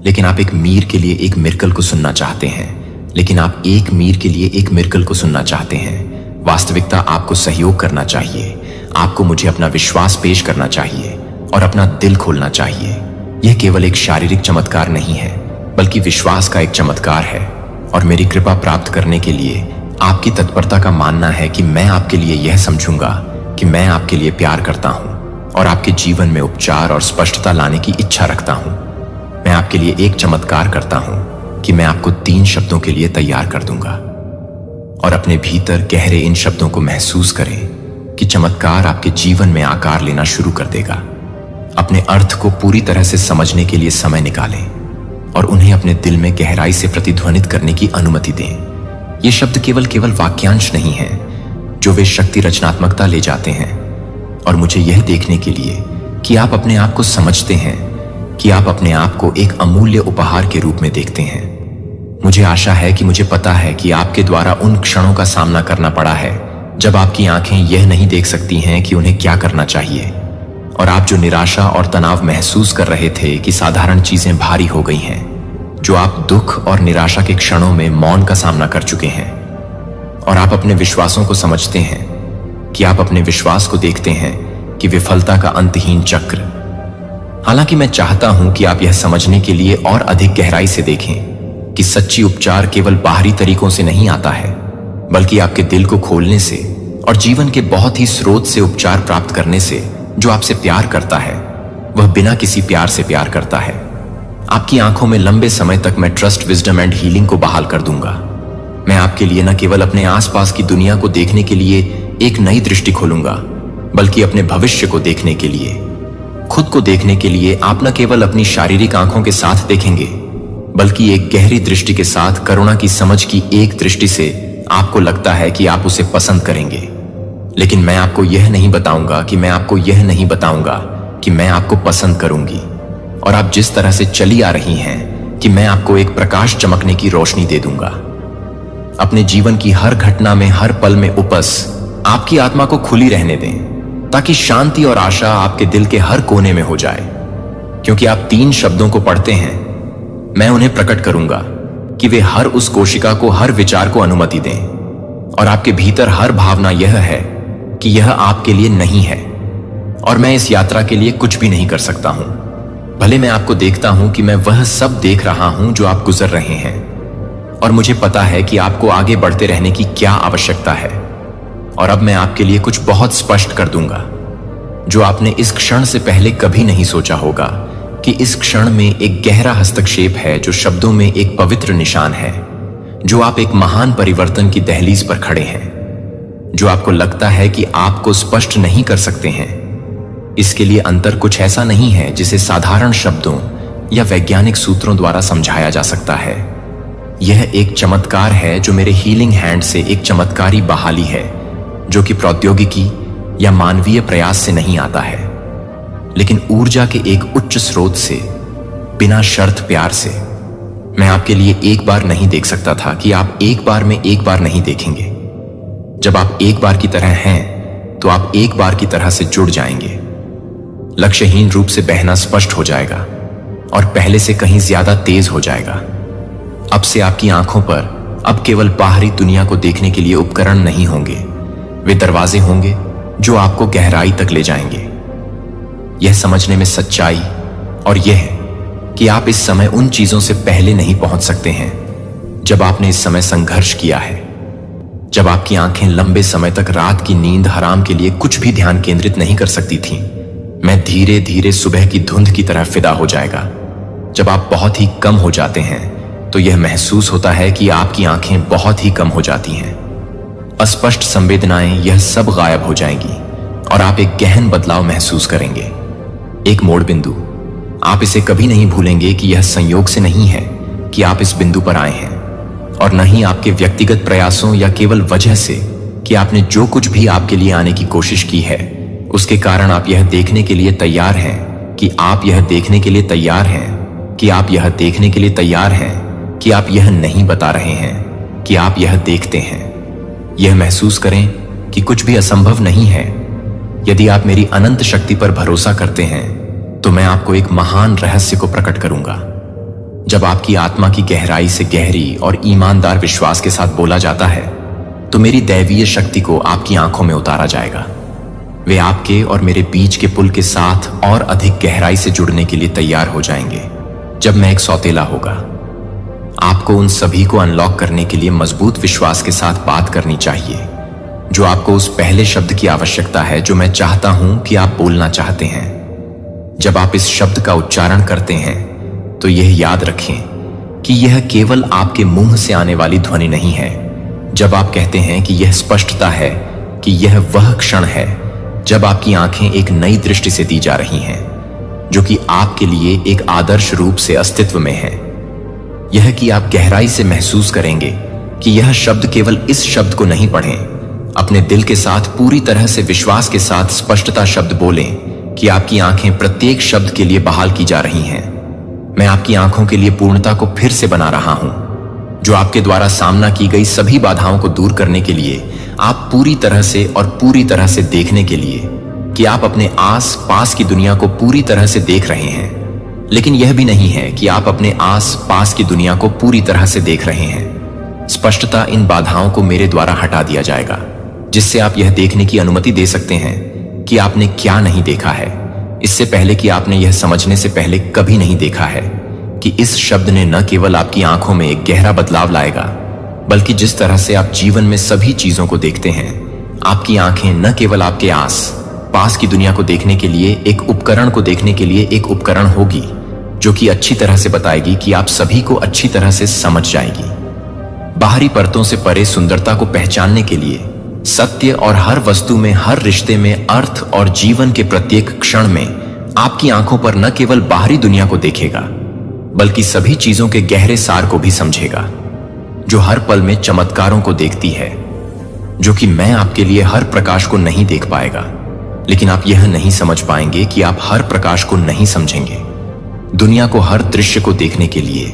S1: लेकिन आप एक मीर के लिए एक मिरेकल को सुनना चाहते हैं। लेकिन आप एक मीर के लिए एक मिरेकल को सुनना चाहते हैं। वास्तविकता आपको सहयोग करना चाहिए। आपको मुझे अपना विश्वास पेश करना चाहिए और अपना दिल खोलना चाहिए। यह केवल एक शारीरिक चमत्कार नहीं है बल्कि विश्वास का एक चमत्कार है, और मेरी कृपा प्राप्त करने के लिए आपकी तत्परता का मानना है कि मैं आपके लिए यह समझूंगा कि मैं आपके लिए प्यार करता हूं और आपके जीवन में उपचार और स्पष्टता लाने की इच्छा रखता हूं। मैं आपके लिए एक चमत्कार करता हूं कि मैं आपको 3 शब्दों के लिए तैयार कर दूंगा, और अपने भीतर गहरे इन शब्दों को महसूस करें कि चमत्कार आपके जीवन में आकार लेना शुरू कर देगा। अपने अर्थ को पूरी तरह से समझने के लिए समय निकालें और उन्हें अपने दिल में गहराई से प्रतिध्वनित करने की अनुमति दें। ये शब्द केवल वाक्यांश नहीं है जो वे शक्ति रचनात्मकता ले जाते हैं, और मुझे यह देखने के लिए कि आप अपने आप को समझते हैं, कि आप अपने आप को एक अमूल्य उपहार के रूप में देखते हैं। मुझे आशा है कि मुझे पता है कि आपके द्वारा उन क्षणों का सामना करना पड़ा है जब आपकी आंखें यह नहीं देख सकती हैं कि उन्हें क्या करना चाहिए, और आप जो निराशा और तनाव महसूस कर रहे थे कि साधारण चीजें भारी हो गई हैं, जो आप दुख और निराशा के क्षणों में मौन का सामना कर चुके हैं, और आप अपने विश्वासों को समझते हैं, कि आप अपने विश्वास को देखते हैं कि विफलता का अंतहीन चक्र। हालांकि मैं चाहता हूं कि आप यह समझने के लिए और अधिक गहराई से देखें कि सच्ची उपचार केवल बाहरी तरीकों से नहीं आता है, बल्कि आपके दिल को खोलने से और जीवन के बहुत ही स्रोत से उपचार प्राप्त करने से, जो आपसे प्यार करता है, वह बिना किसी प्यार से प्यार करता है। आपकी आंखों में लंबे समय तक मैं ट्रस्ट, विजडम एंड हीलिंग को बहाल कर दूंगा। मैं आपके लिए न केवल अपने आसपास की दुनिया को देखने के लिए एक नई दृष्टि खोलूंगा, बल्कि अपने भविष्य को देखने के लिए, खुद को देखने के लिए आप न केवल अपनी शारीरिक आंखों के साथ देखेंगे, बल्कि एक गहरी दृष्टि के साथ, करुणा की समझ की एक दृष्टि से आपको लगता है कि आप उसे पसंद करेंगे। लेकिन मैं आपको यह नहीं बताऊंगा कि मैं आपको पसंद करूंगी, और आप जिस तरह से चली आ रही हैं कि मैं आपको एक प्रकाश चमकने की रोशनी दे दूंगा। अपने जीवन की हर घटना में, हर पल में आपकी आत्मा को खुली रहने दें, ताकि शांति और आशा आपके दिल के हर कोने में हो जाए। क्योंकि आप 3 शब्दों को पढ़ते हैं, मैं उन्हें प्रकट करूंगा कि वे हर उस कोशिका को, हर विचार को अनुमति दें, और आपके भीतर हर भावना यह है कि यह आपके लिए नहीं है, और मैं इस यात्रा के लिए कुछ भी नहीं कर सकता हूं। भले मैं आपको देखता हूं कि मैं वह सब देख रहा हूं जो आप गुजर रहे हैं, और मुझे पता है कि आपको आगे बढ़ते रहने की क्या आवश्यकता है। और अब मैं आपके लिए कुछ बहुत स्पष्ट कर दूंगा, जो आपने इस क्षण से पहले कभी नहीं सोचा होगा, कि इस क्षण में एक गहरा हस्तक्षेप है जो शब्दों में एक पवित्र निशान है, जो आप एक महान परिवर्तन की दहलीज पर खड़े हैं, जो आपको लगता है कि आपको स्पष्ट नहीं कर सकते हैं। इसके लिए अंतर कुछ ऐसा नहीं है जिसे साधारण शब्दों या वैज्ञानिक सूत्रों द्वारा समझाया जा सकता है। यह एक चमत्कार है जो मेरे हीलिंग हैंड से एक चमत्कारी बहाली है, जो कि प्रौद्योगिकी या मानवीय प्रयास से नहीं आता है, लेकिन ऊर्जा के एक उच्च स्रोत से, बिना शर्त प्यार से। मैं आपके लिए एक बार नहीं देख सकता था कि आप एक बार में एक बार नहीं देखेंगे। जब आप एक बार की तरह हैं, तो आप एक बार की तरह से जुड़ जाएंगे। लक्ष्यहीन रूप से बहना स्पष्ट हो जाएगा और पहले से कहीं ज्यादा तेज हो जाएगा। अब से आपकी आंखों पर अब केवल बाहरी दुनिया को देखने के लिए उपकरण नहीं होंगे, वे दरवाजे होंगे जो आपको गहराई तक ले जाएंगे। यह समझने में सच्चाई और यह है कि आप इस समय उन चीजों से पहले नहीं पहुंच सकते हैं जब आपने इस समय संघर्ष किया है, जब आपकी आंखें लंबे समय तक रात की नींद हराम के लिए कुछ भी ध्यान केंद्रित नहीं कर सकती थीं। मैं धीरे धीरे सुबह की धुंध की तरह फिदा हो जाएगा। जब आप बहुत ही कम हो जाते हैं, तो यह महसूस होता है कि आपकी आंखें बहुत ही कम हो जाती हैं। अस्पष्ट संवेदनाएं, यह सब गायब हो जाएंगी और आप एक गहन बदलाव महसूस करेंगे। एक मोड़ बिंदु, आप इसे कभी नहीं भूलेंगे कि यह संयोग से नहीं है कि आप इस बिंदु पर आए हैं, और न ही आपके व्यक्तिगत प्रयासों या केवल वजह से कि आपने जो कुछ भी आपके लिए आने की कोशिश की है, उसके कारण आप यह देखने के लिए तैयार हैं कि आप यह देखने के लिए तैयार हैं कि आप यह देखने के लिए तैयार हैं कि आप यह नहीं बता रहे हैं कि आप यह देखते हैं। यह महसूस करें कि कुछ भी असंभव नहीं है। यदि आप मेरी अनंत शक्ति पर भरोसा करते हैं, तो मैं आपको एक महान रहस्य को प्रकट करूंगा। जब आपकी आत्मा की गहराई से गहरी और ईमानदार विश्वास के साथ बोला जाता है, तो मेरी दैवीय शक्ति को आपकी आंखों में उतारा जाएगा। वे आपके और मेरे बीच के पुल के साथ और अधिक गहराई से जुड़ने के लिए तैयार हो जाएंगे। जब मैं एक सौतेला होगा, आपको उन सभी को अनलॉक करने के लिए मजबूत विश्वास के साथ बात करनी चाहिए, जो आपको उस पहले शब्द की आवश्यकता है जो मैं चाहता हूं कि आप बोलना चाहते हैं। जब आप इस शब्द का उच्चारण करते हैं, तो यह याद रखें कि यह केवल आपके मुंह से आने वाली ध्वनि नहीं है। जब आप कहते हैं कि यह स्पष्टता है कि यह वह क्षण है जब आपकी आंखें एक नई दृष्टि से दी जा रही हैं, जो कि आपके लिए एक आदर्श रूप से अस्तित्व में है। यह कि आप गहराई से महसूस करेंगे कि यह शब्द केवल इस शब्द को नहीं पढ़ें, अपने दिल के साथ पूरी तरह से विश्वास के साथ स्पष्टता शब्द बोलें कि आपकी आंखें प्रत्येक शब्द के लिए बहाल की जा रही हैं। मैं आपकी आंखों के लिए पूर्णता को फिर से बना रहा हूं, जो आपके द्वारा सामना की गई सभी बाधाओं को दूर करने के लिए, आप पूरी तरह से और पूरी तरह से देखने के लिए कि आप अपने आस पास की दुनिया को पूरी तरह से देख रहे हैं। लेकिन यह भी नहीं है कि आप अपने आस पास की दुनिया को पूरी तरह से देख रहे हैं। स्पष्टता इन बाधाओं को मेरे द्वारा हटा दिया जाएगा, जिससे आप यह देखने की अनुमति दे सकते हैं कि आपने क्या नहीं देखा है, इससे पहले कि आपने यह समझने से पहले कभी नहीं देखा है कि इस शब्द ने न केवल आपकी आंखों में एक गहरा बदलाव लाएगा, बल्कि जिस तरह से आप जीवन में सभी चीजों को देखते हैं, आपकी आंखें न केवल आपके आस पास की दुनिया को देखने के लिए एक उपकरण को देखने के लिए एक उपकरण होगी जो कि अच्छी तरह से बताएगी कि आप सभी को अच्छी तरह से समझ जाएगी। बाहरी परतों से परे सुंदरता को पहचानने के लिए सत्य और हर वस्तु में, हर रिश्ते में, अर्थ और जीवन के प्रत्येक क्षण में आपकी आंखों पर न केवल बाहरी दुनिया को देखेगा बल्कि सभी चीजों के गहरे सार को भी समझेगा, जो हर पल में चमत्कारों को देखती है, जो कि मैं आपके लिए हर प्रकाश को नहीं देख पाएगा, लेकिन आप यह नहीं समझ पाएंगे कि आप हर प्रकाश को नहीं समझेंगे। दुनिया को, हर दृश्य को देखने के लिए,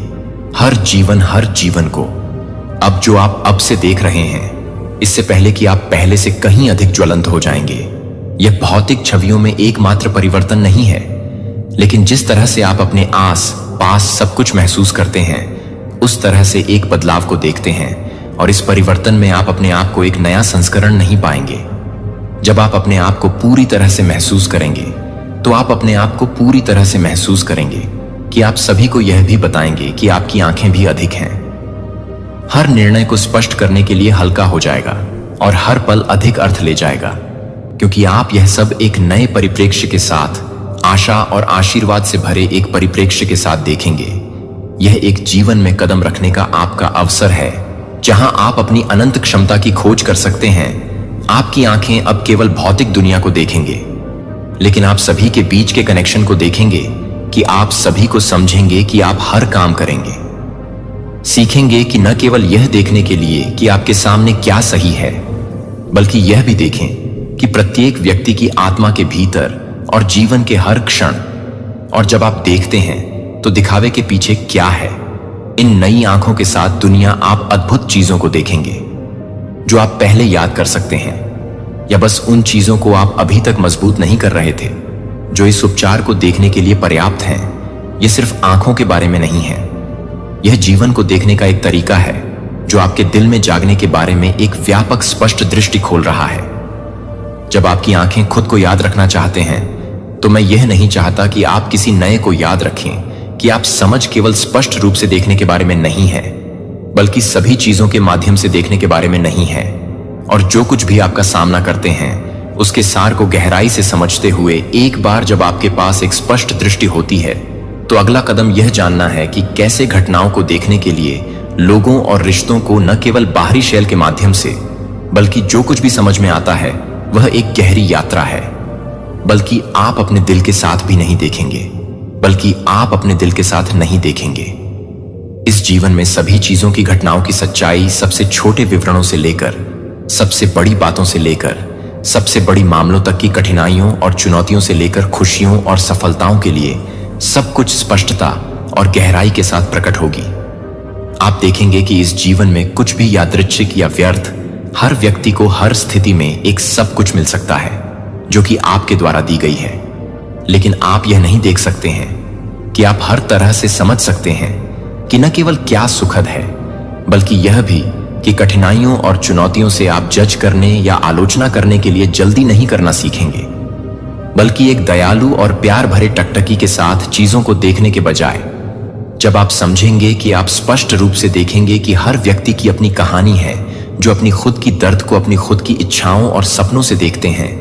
S1: हर जीवन को, अब जो आप अब से देख रहे हैं, इससे पहले कि आप पहले से कहीं अधिक ज्वलंत हो जाएंगे। यह भौतिक छवियों में एकमात्र परिवर्तन नहीं है, लेकिन जिस तरह से आप अपने आस पास सब कुछ महसूस करते हैं, उस तरह से एक बदलाव को देखते हैं, और इस परिवर्तन में आप अपने आप को एक नया संस्करण नहीं पाएंगे। जब आप अपने आप को पूरी तरह से महसूस करेंगे, तो आप अपने आप को पूरी तरह से महसूस करेंगे कि आप सभी को यह भी बताएंगे कि आपकी आंखें भी अधिक हैं। हर निर्णय को स्पष्ट करने के लिए हल्का हो जाएगा और हर पल अधिक अर्थ ले जाएगा, क्योंकि आप यह सब एक नए परिप्रेक्ष्य के साथ, आशा और आशीर्वाद से भरे एक परिप्रेक्ष्य के साथ देखेंगे। यह एक जीवन में कदम रखने का आपका अवसर है, जहां आप अपनी अनंत क्षमता की खोज कर सकते हैं। आपकी आंखें अब केवल भौतिक दुनिया को देखेंगे, लेकिन आप सभी के बीच के कनेक्शन को देखेंगे, कि आप सभी को समझेंगे कि आप हर काम करेंगे। सीखेंगे कि न केवल यह देखने के लिए कि आपके सामने क्या सही है, बल्कि यह भी देखें कि प्रत्येक व्यक्ति की आत्मा के भीतर और जीवन के हर क्षण, और जब आप देखते हैं तो दिखावे के पीछे क्या है। इन नई आंखों के साथ दुनिया आप अद्भुत चीजों को देखेंगे जो आप पहले याद कर सकते हैं, या बस उन चीजों को आप अभी तक मजबूत नहीं कर रहे थे, जो इस उपचार को देखने के लिए पर्याप्त हैं। यह सिर्फ आंखों के बारे में नहीं है, यह जीवन को देखने का एक तरीका है जो आपके दिल में जागने के बारे में एक व्यापक स्पष्ट दृष्टि खोल रहा है। जब आपकी आंखें खुद को याद रखना चाहते हैं, तो मैं यह नहीं चाहता कि आप किसी नए को याद रखें, कि आप समझ केवल स्पष्ट रूप से देखने के बारे में नहीं है, बल्कि सभी चीजों के माध्यम से देखने के बारे में नहीं है। और जो कुछ भी आपका सामना करते हैं, उसके सार को गहराई से समझते हुए एक बार जब आपके पास एक स्पष्ट दृष्टि होती है, तो अगला कदम यह जानना है कि कैसे घटनाओं को देखने के लिए, लोगों और रिश्तों को न केवल बाहरी शैल के माध्यम से, बल्कि जो कुछ भी समझ में आता है वह एक गहरी यात्रा है। बल्कि आप अपने दिल के साथ भी नहीं देखेंगे, बल्कि आप अपने दिल के साथ नहीं देखेंगे। इस जीवन में सभी चीजों की, घटनाओं की सच्चाई, सबसे छोटे विवरणों से लेकर सबसे बड़ी बातों से लेकर सबसे बड़ी मामलों तक की कठिनाइयों और चुनौतियों से लेकर खुशियों और सफलताओं के लिए सब कुछ स्पष्टता और गहराई के साथ प्रकट होगी। आप देखेंगे कि इस जीवन में कुछ भी यादृच्छिक या व्यर्थ, हर व्यक्ति को हर स्थिति में एक सब कुछ मिल सकता है जो कि आपके द्वारा दी गई है। लेकिन आप यह नहीं देख सकते हैं कि आप हर तरह से समझ सकते हैं कि न केवल क्या सुखद है, बल्कि यह भी कि कठिनाइयों और चुनौतियों से आप जज करने या आलोचना करने के लिए जल्दी नहीं करना सीखेंगे, बल्कि एक दयालु और प्यार भरे टकटकी के साथ चीजों को देखने के बजाय, जब आप समझेंगे कि आप स्पष्ट रूप से देखेंगे कि हर व्यक्ति की अपनी कहानी है, जो अपनी खुद की दर्द को अपनी खुद की इच्छाओं और सपनों से देखते हैं,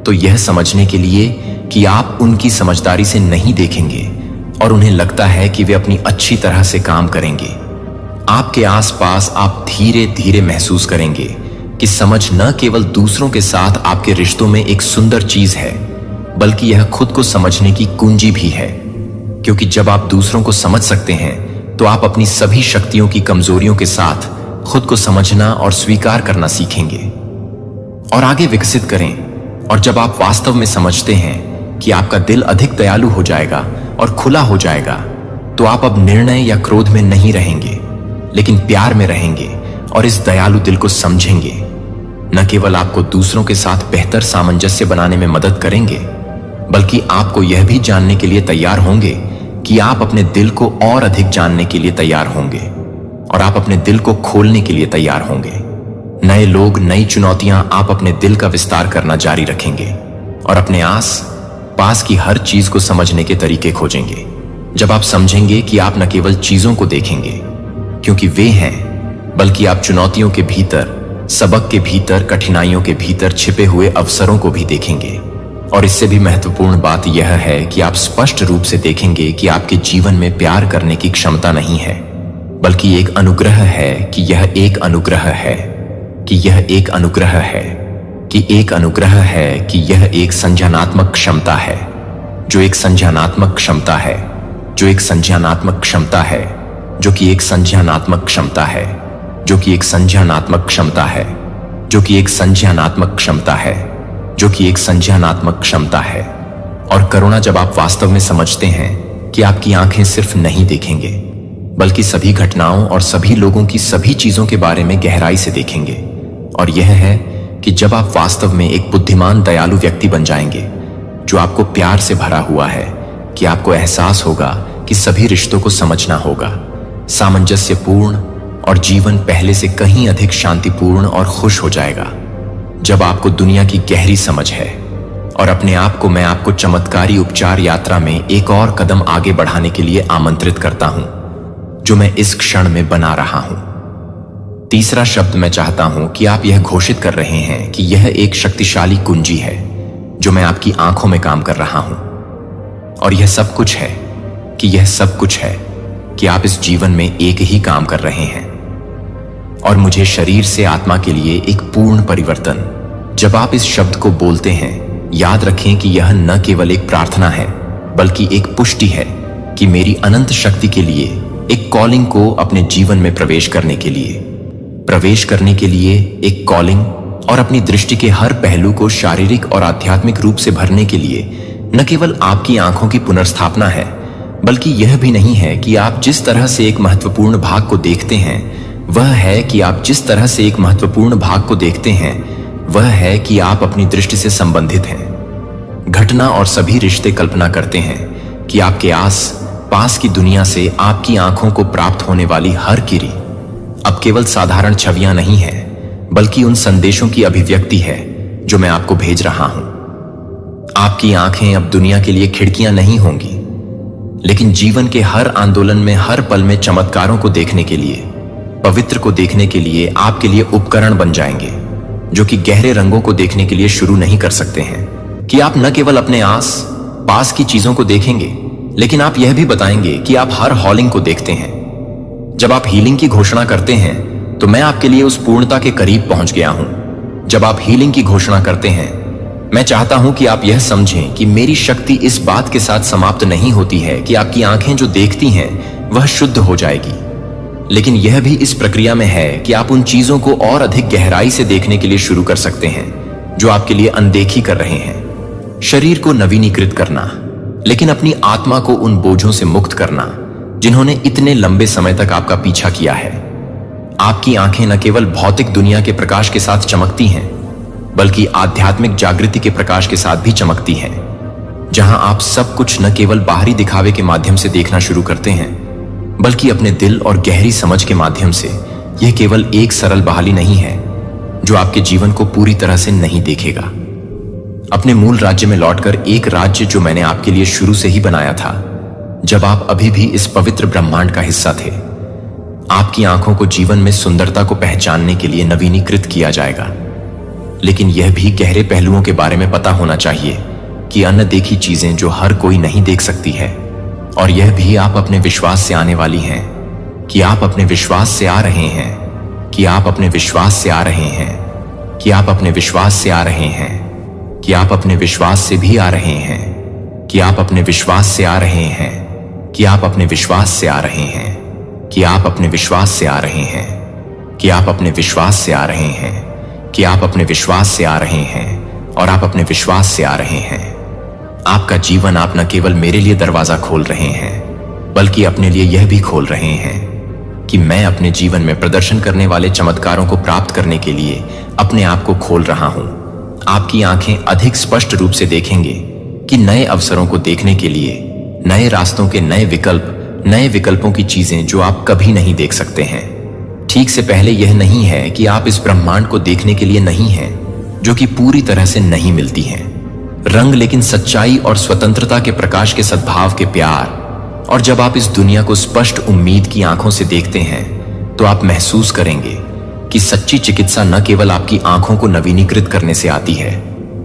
S1: तो यह समझने के लिए कि आप उनकी समझदारी से नहीं देखेंगे और उन्हें लगता है कि वे अपनी अच्छी तरह से काम करेंगे। आपके आसपास आप धीरे धीरे महसूस करेंगे कि समझ न केवल दूसरों के साथ आपके रिश्तों में एक सुंदर चीज है, बल्कि यह खुद को समझने की कुंजी भी है। क्योंकि जब आप दूसरों को समझ सकते हैं, तो आप अपनी सभी शक्तियों की कमजोरियों के साथ खुद को समझना और स्वीकार करना सीखेंगे और आगे विकसित करें। और जब आप वास्तव में समझते हैं कि आपका दिल अधिक दयालु हो जाएगा और खुला हो जाएगा, तो आप अब निर्णय या क्रोध में नहीं रहेंगे, लेकिन प्यार में रहेंगे और इस दयालु दिल को समझेंगे। न केवल आपको दूसरों के साथ बेहतर सामंजस्य बनाने में मदद करेंगे, बल्कि आपको यह भी जानने के लिए तैयार होंगे कि आप अपने दिल को और अधिक जानने के लिए तैयार होंगे और आप अपने दिल को खोलने के लिए तैयार होंगे। नए लोग, नई चुनौतियां, आप अपने दिल का विस्तार करना जारी रखेंगे और अपने आस पास की हर चीज को समझने के तरीके खोजेंगे। जब आप समझेंगे कि आप न केवल चीजों को देखेंगे क्योंकि वे हैं, बल्कि आप चुनौतियों के भीतर, सबक के भीतर, कठिनाइयों के भीतर छिपे हुए अवसरों को भी देखेंगे। और इससे भी महत्वपूर्ण बात यह है कि आप स्पष्ट रूप से देखेंगे कि आपके जीवन में प्यार करने की क्षमता नहीं है, बल्कि एक अनुग्रह है कि यह एक अनुग्रह है कि यह एक अनुग्रह है कि एक अनुग्रह है कि यह एक संज्ञानात्मक क्षमता है, जो एक संज्ञानात्मक क्षमता है, जो एक संज्ञानात्मक क्षमता है, जो कि एक संज्ञानात्मक क्षमता है, जो कि एक संज्ञानात्मक क्षमता है, जो कि एक संज्ञानात्मक क्षमता है, जो कि एक संज्ञानात्मक क्षमता है। और करुणा जब आप वास्तव में समझते हैं कि आपकी आंखें सिर्फ नहीं देखेंगे, बल्कि सभी घटनाओं और सभी लोगों की सभी चीजों के बारे में गहराई से देखेंगे। और यह है कि जब आप वास्तव में एक बुद्धिमान दयालु व्यक्ति बन जाएंगे जो आपको प्यार से भरा हुआ है, कि आपको एहसास होगा कि सभी रिश्तों को समझना होगा, सामंजस्यपूर्ण, और जीवन पहले से कहीं अधिक शांतिपूर्ण और खुश हो जाएगा। जब आपको दुनिया की गहरी समझ है और अपने आप को मैं आपको चमत्कारी उपचार यात्रा में एक और कदम आगे बढ़ाने के लिए आमंत्रित करता हूं, जो मैं इस क्षण में बना रहा हूं। तीसरा शब्द मैं चाहता हूं कि आप यह घोषित कर रहे हैं कि यह एक शक्तिशाली कुंजी है जो मैं आपकी आंखों में काम कर रहा हूं। और यह सब कुछ है कि यह सब कुछ है कि आप इस जीवन में एक ही काम कर रहे हैं, और मुझे शरीर से आत्मा के लिए एक पूर्ण परिवर्तन। जब आप इस शब्द को बोलते हैं, याद रखें कि यह न केवल एक प्रार्थना है, बल्कि एक पुष्टि है कि मेरी अनंत शक्ति के लिए एक कॉलिंग को अपने जीवन में प्रवेश करने के लिए एक कॉलिंग, और अपनी दृष्टि के हर पहलू को शारीरिक और आध्यात्मिक रूप से भरने के लिए न केवल आपकी आंखों की पुनर्स्थापना है, बल्कि यह भी नहीं है कि आप जिस तरह से एक महत्वपूर्ण भाग को देखते हैं, वह है कि आप जिस तरह से एक महत्वपूर्ण भाग को देखते हैं, वह है कि आप अपनी दृष्टि से संबंधित हैं। घटना और सभी रिश्ते कल्पना करते हैं कि आपके आस पास की दुनिया से आपकी आंखों को प्राप्त होने वाली हर किरी अब केवल साधारण छवियां नहीं है, बल्कि उन संदेशों की अभिव्यक्ति है जो मैं आपको भेज रहा हूं। आपकी आंखें अब दुनिया के लिए खिड़कियां नहीं होंगी, लेकिन जीवन के हर आंदोलन में, हर पल में चमत्कारों को देखने के लिए, पवित्र को देखने के लिए आपके लिए उपकरण बन जाएंगे, जो कि गहरे रंगों को देखने के लिए शुरू नहीं कर सकते हैं। कि आप न केवल अपने आस पास की चीजों को देखेंगे, लेकिन आप यह भी बताएंगे कि आप हर हॉलिंग को देखते हैं। जब आप हीलिंग की घोषणा करते हैं, तो मैं आपके लिए उस पूर्णता के करीब पहुंच गया हूं। जब आप हीलिंग की घोषणा करते हैं, मैं चाहता हूं कि आप यह समझें कि मेरी शक्ति इस बात के साथ समाप्त नहीं होती है कि आपकी आंखें जो देखती हैं वह शुद्ध हो जाएगी, लेकिन यह भी इस प्रक्रिया में है कि आप उन चीजों को और अधिक गहराई से देखने के लिए शुरू कर सकते हैं जो आपके लिए अनदेखी कर रहे हैं। शरीर को नवीनीकृत करना, लेकिन अपनी आत्मा को उन बोझों से मुक्त करना जिन्होंने इतने लंबे समय तक आपका पीछा किया है। आपकी आंखें न केवल भौतिक दुनिया के प्रकाश के साथ चमकती हैं, बल्कि आध्यात्मिक जागृति के प्रकाश के साथ भी चमकती हैं, जहां आप सब कुछ न केवल बाहरी दिखावे के माध्यम से देखना शुरू करते हैं, बल्कि अपने दिल और गहरी समझ के माध्यम से। यह केवल एक सरल बहाली नहीं है जो आपके जीवन को पूरी तरह से नहीं देखेगा। अपने मूल राज्य में लौटकर, एक राज्य जो मैंने आपके लिए शुरू से ही बनाया था, जब आप अभी भी इस पवित्र ब्रह्मांड का हिस्सा थे, आपकी आंखों को जीवन में सुंदरता को पहचानने के लिए नवीनीकृत किया जाएगा। लेकिन यह भी गहरे पहलुओं के बारे में पता होना चाहिए कि अनदेखी चीजें जो हर कोई नहीं देख सकती है, और यह भी आप अपने विश्वास से आने वाली हैं, कि आप अपने विश्वास से आ रहे हैं, कि आप अपने विश्वास से आ रहे हैं, कि आप अपने विश्वास से आ रहे हैं, कि आप अपने विश्वास से भी आ रहे हैं, कि आप अपने विश्वास से आ रहे हैं, कि आप अपने विश्वास से आ रहे हैं, कि आप अपने विश्वास से आ रहे हैं, कि आप अपने विश्वास से आ रहे हैं, कि आप अपने विश्वास से आ रहे हैं, और आप अपने विश्वास से आ रहे हैं। आपका जीवन, आप न केवल मेरे लिए दरवाजा खोल रहे हैं, बल्कि अपने लिए यह भी खोल रहे हैं कि मैं अपने जीवन में प्रदर्शन करने वाले चमत्कारों को प्राप्त करने के लिए अपने आप को खोल रहा हूं। आपकी आंखें अधिक स्पष्ट रूप से देखेंगे कि नए अवसरों को देखने के लिए, नए रास्तों के नए विकल्पों की चीजें जो आप कभी नहीं देख सकते हैं। ठीक से पहले यह नहीं है कि आप इस ब्रह्मांड को देखने के लिए नहीं हैं, जो कि पूरी तरह से नहीं मिलती हैं रंग, लेकिन सच्चाई और स्वतंत्रता के प्रकाश के सद्भाव के प्यार। और जब आप इस दुनिया को स्पष्ट उम्मीद की आंखों से देखते हैं, तो आप महसूस करेंगे कि सच्ची चिकित्सा न केवल आपकी आंखों को नवीनीकृत करने से आती है,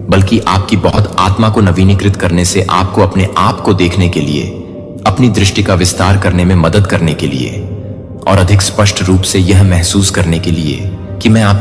S1: बल्कि आपकी बहुत आत्मा को नवीनीकृत करने से आपको अपने आप को देखने के लिए, अपनी दृष्टि का विस्तार करने में मदद करने के लिए और अधिक स्पष्ट रूप से यह महसूस करने के लिए कि मैं आप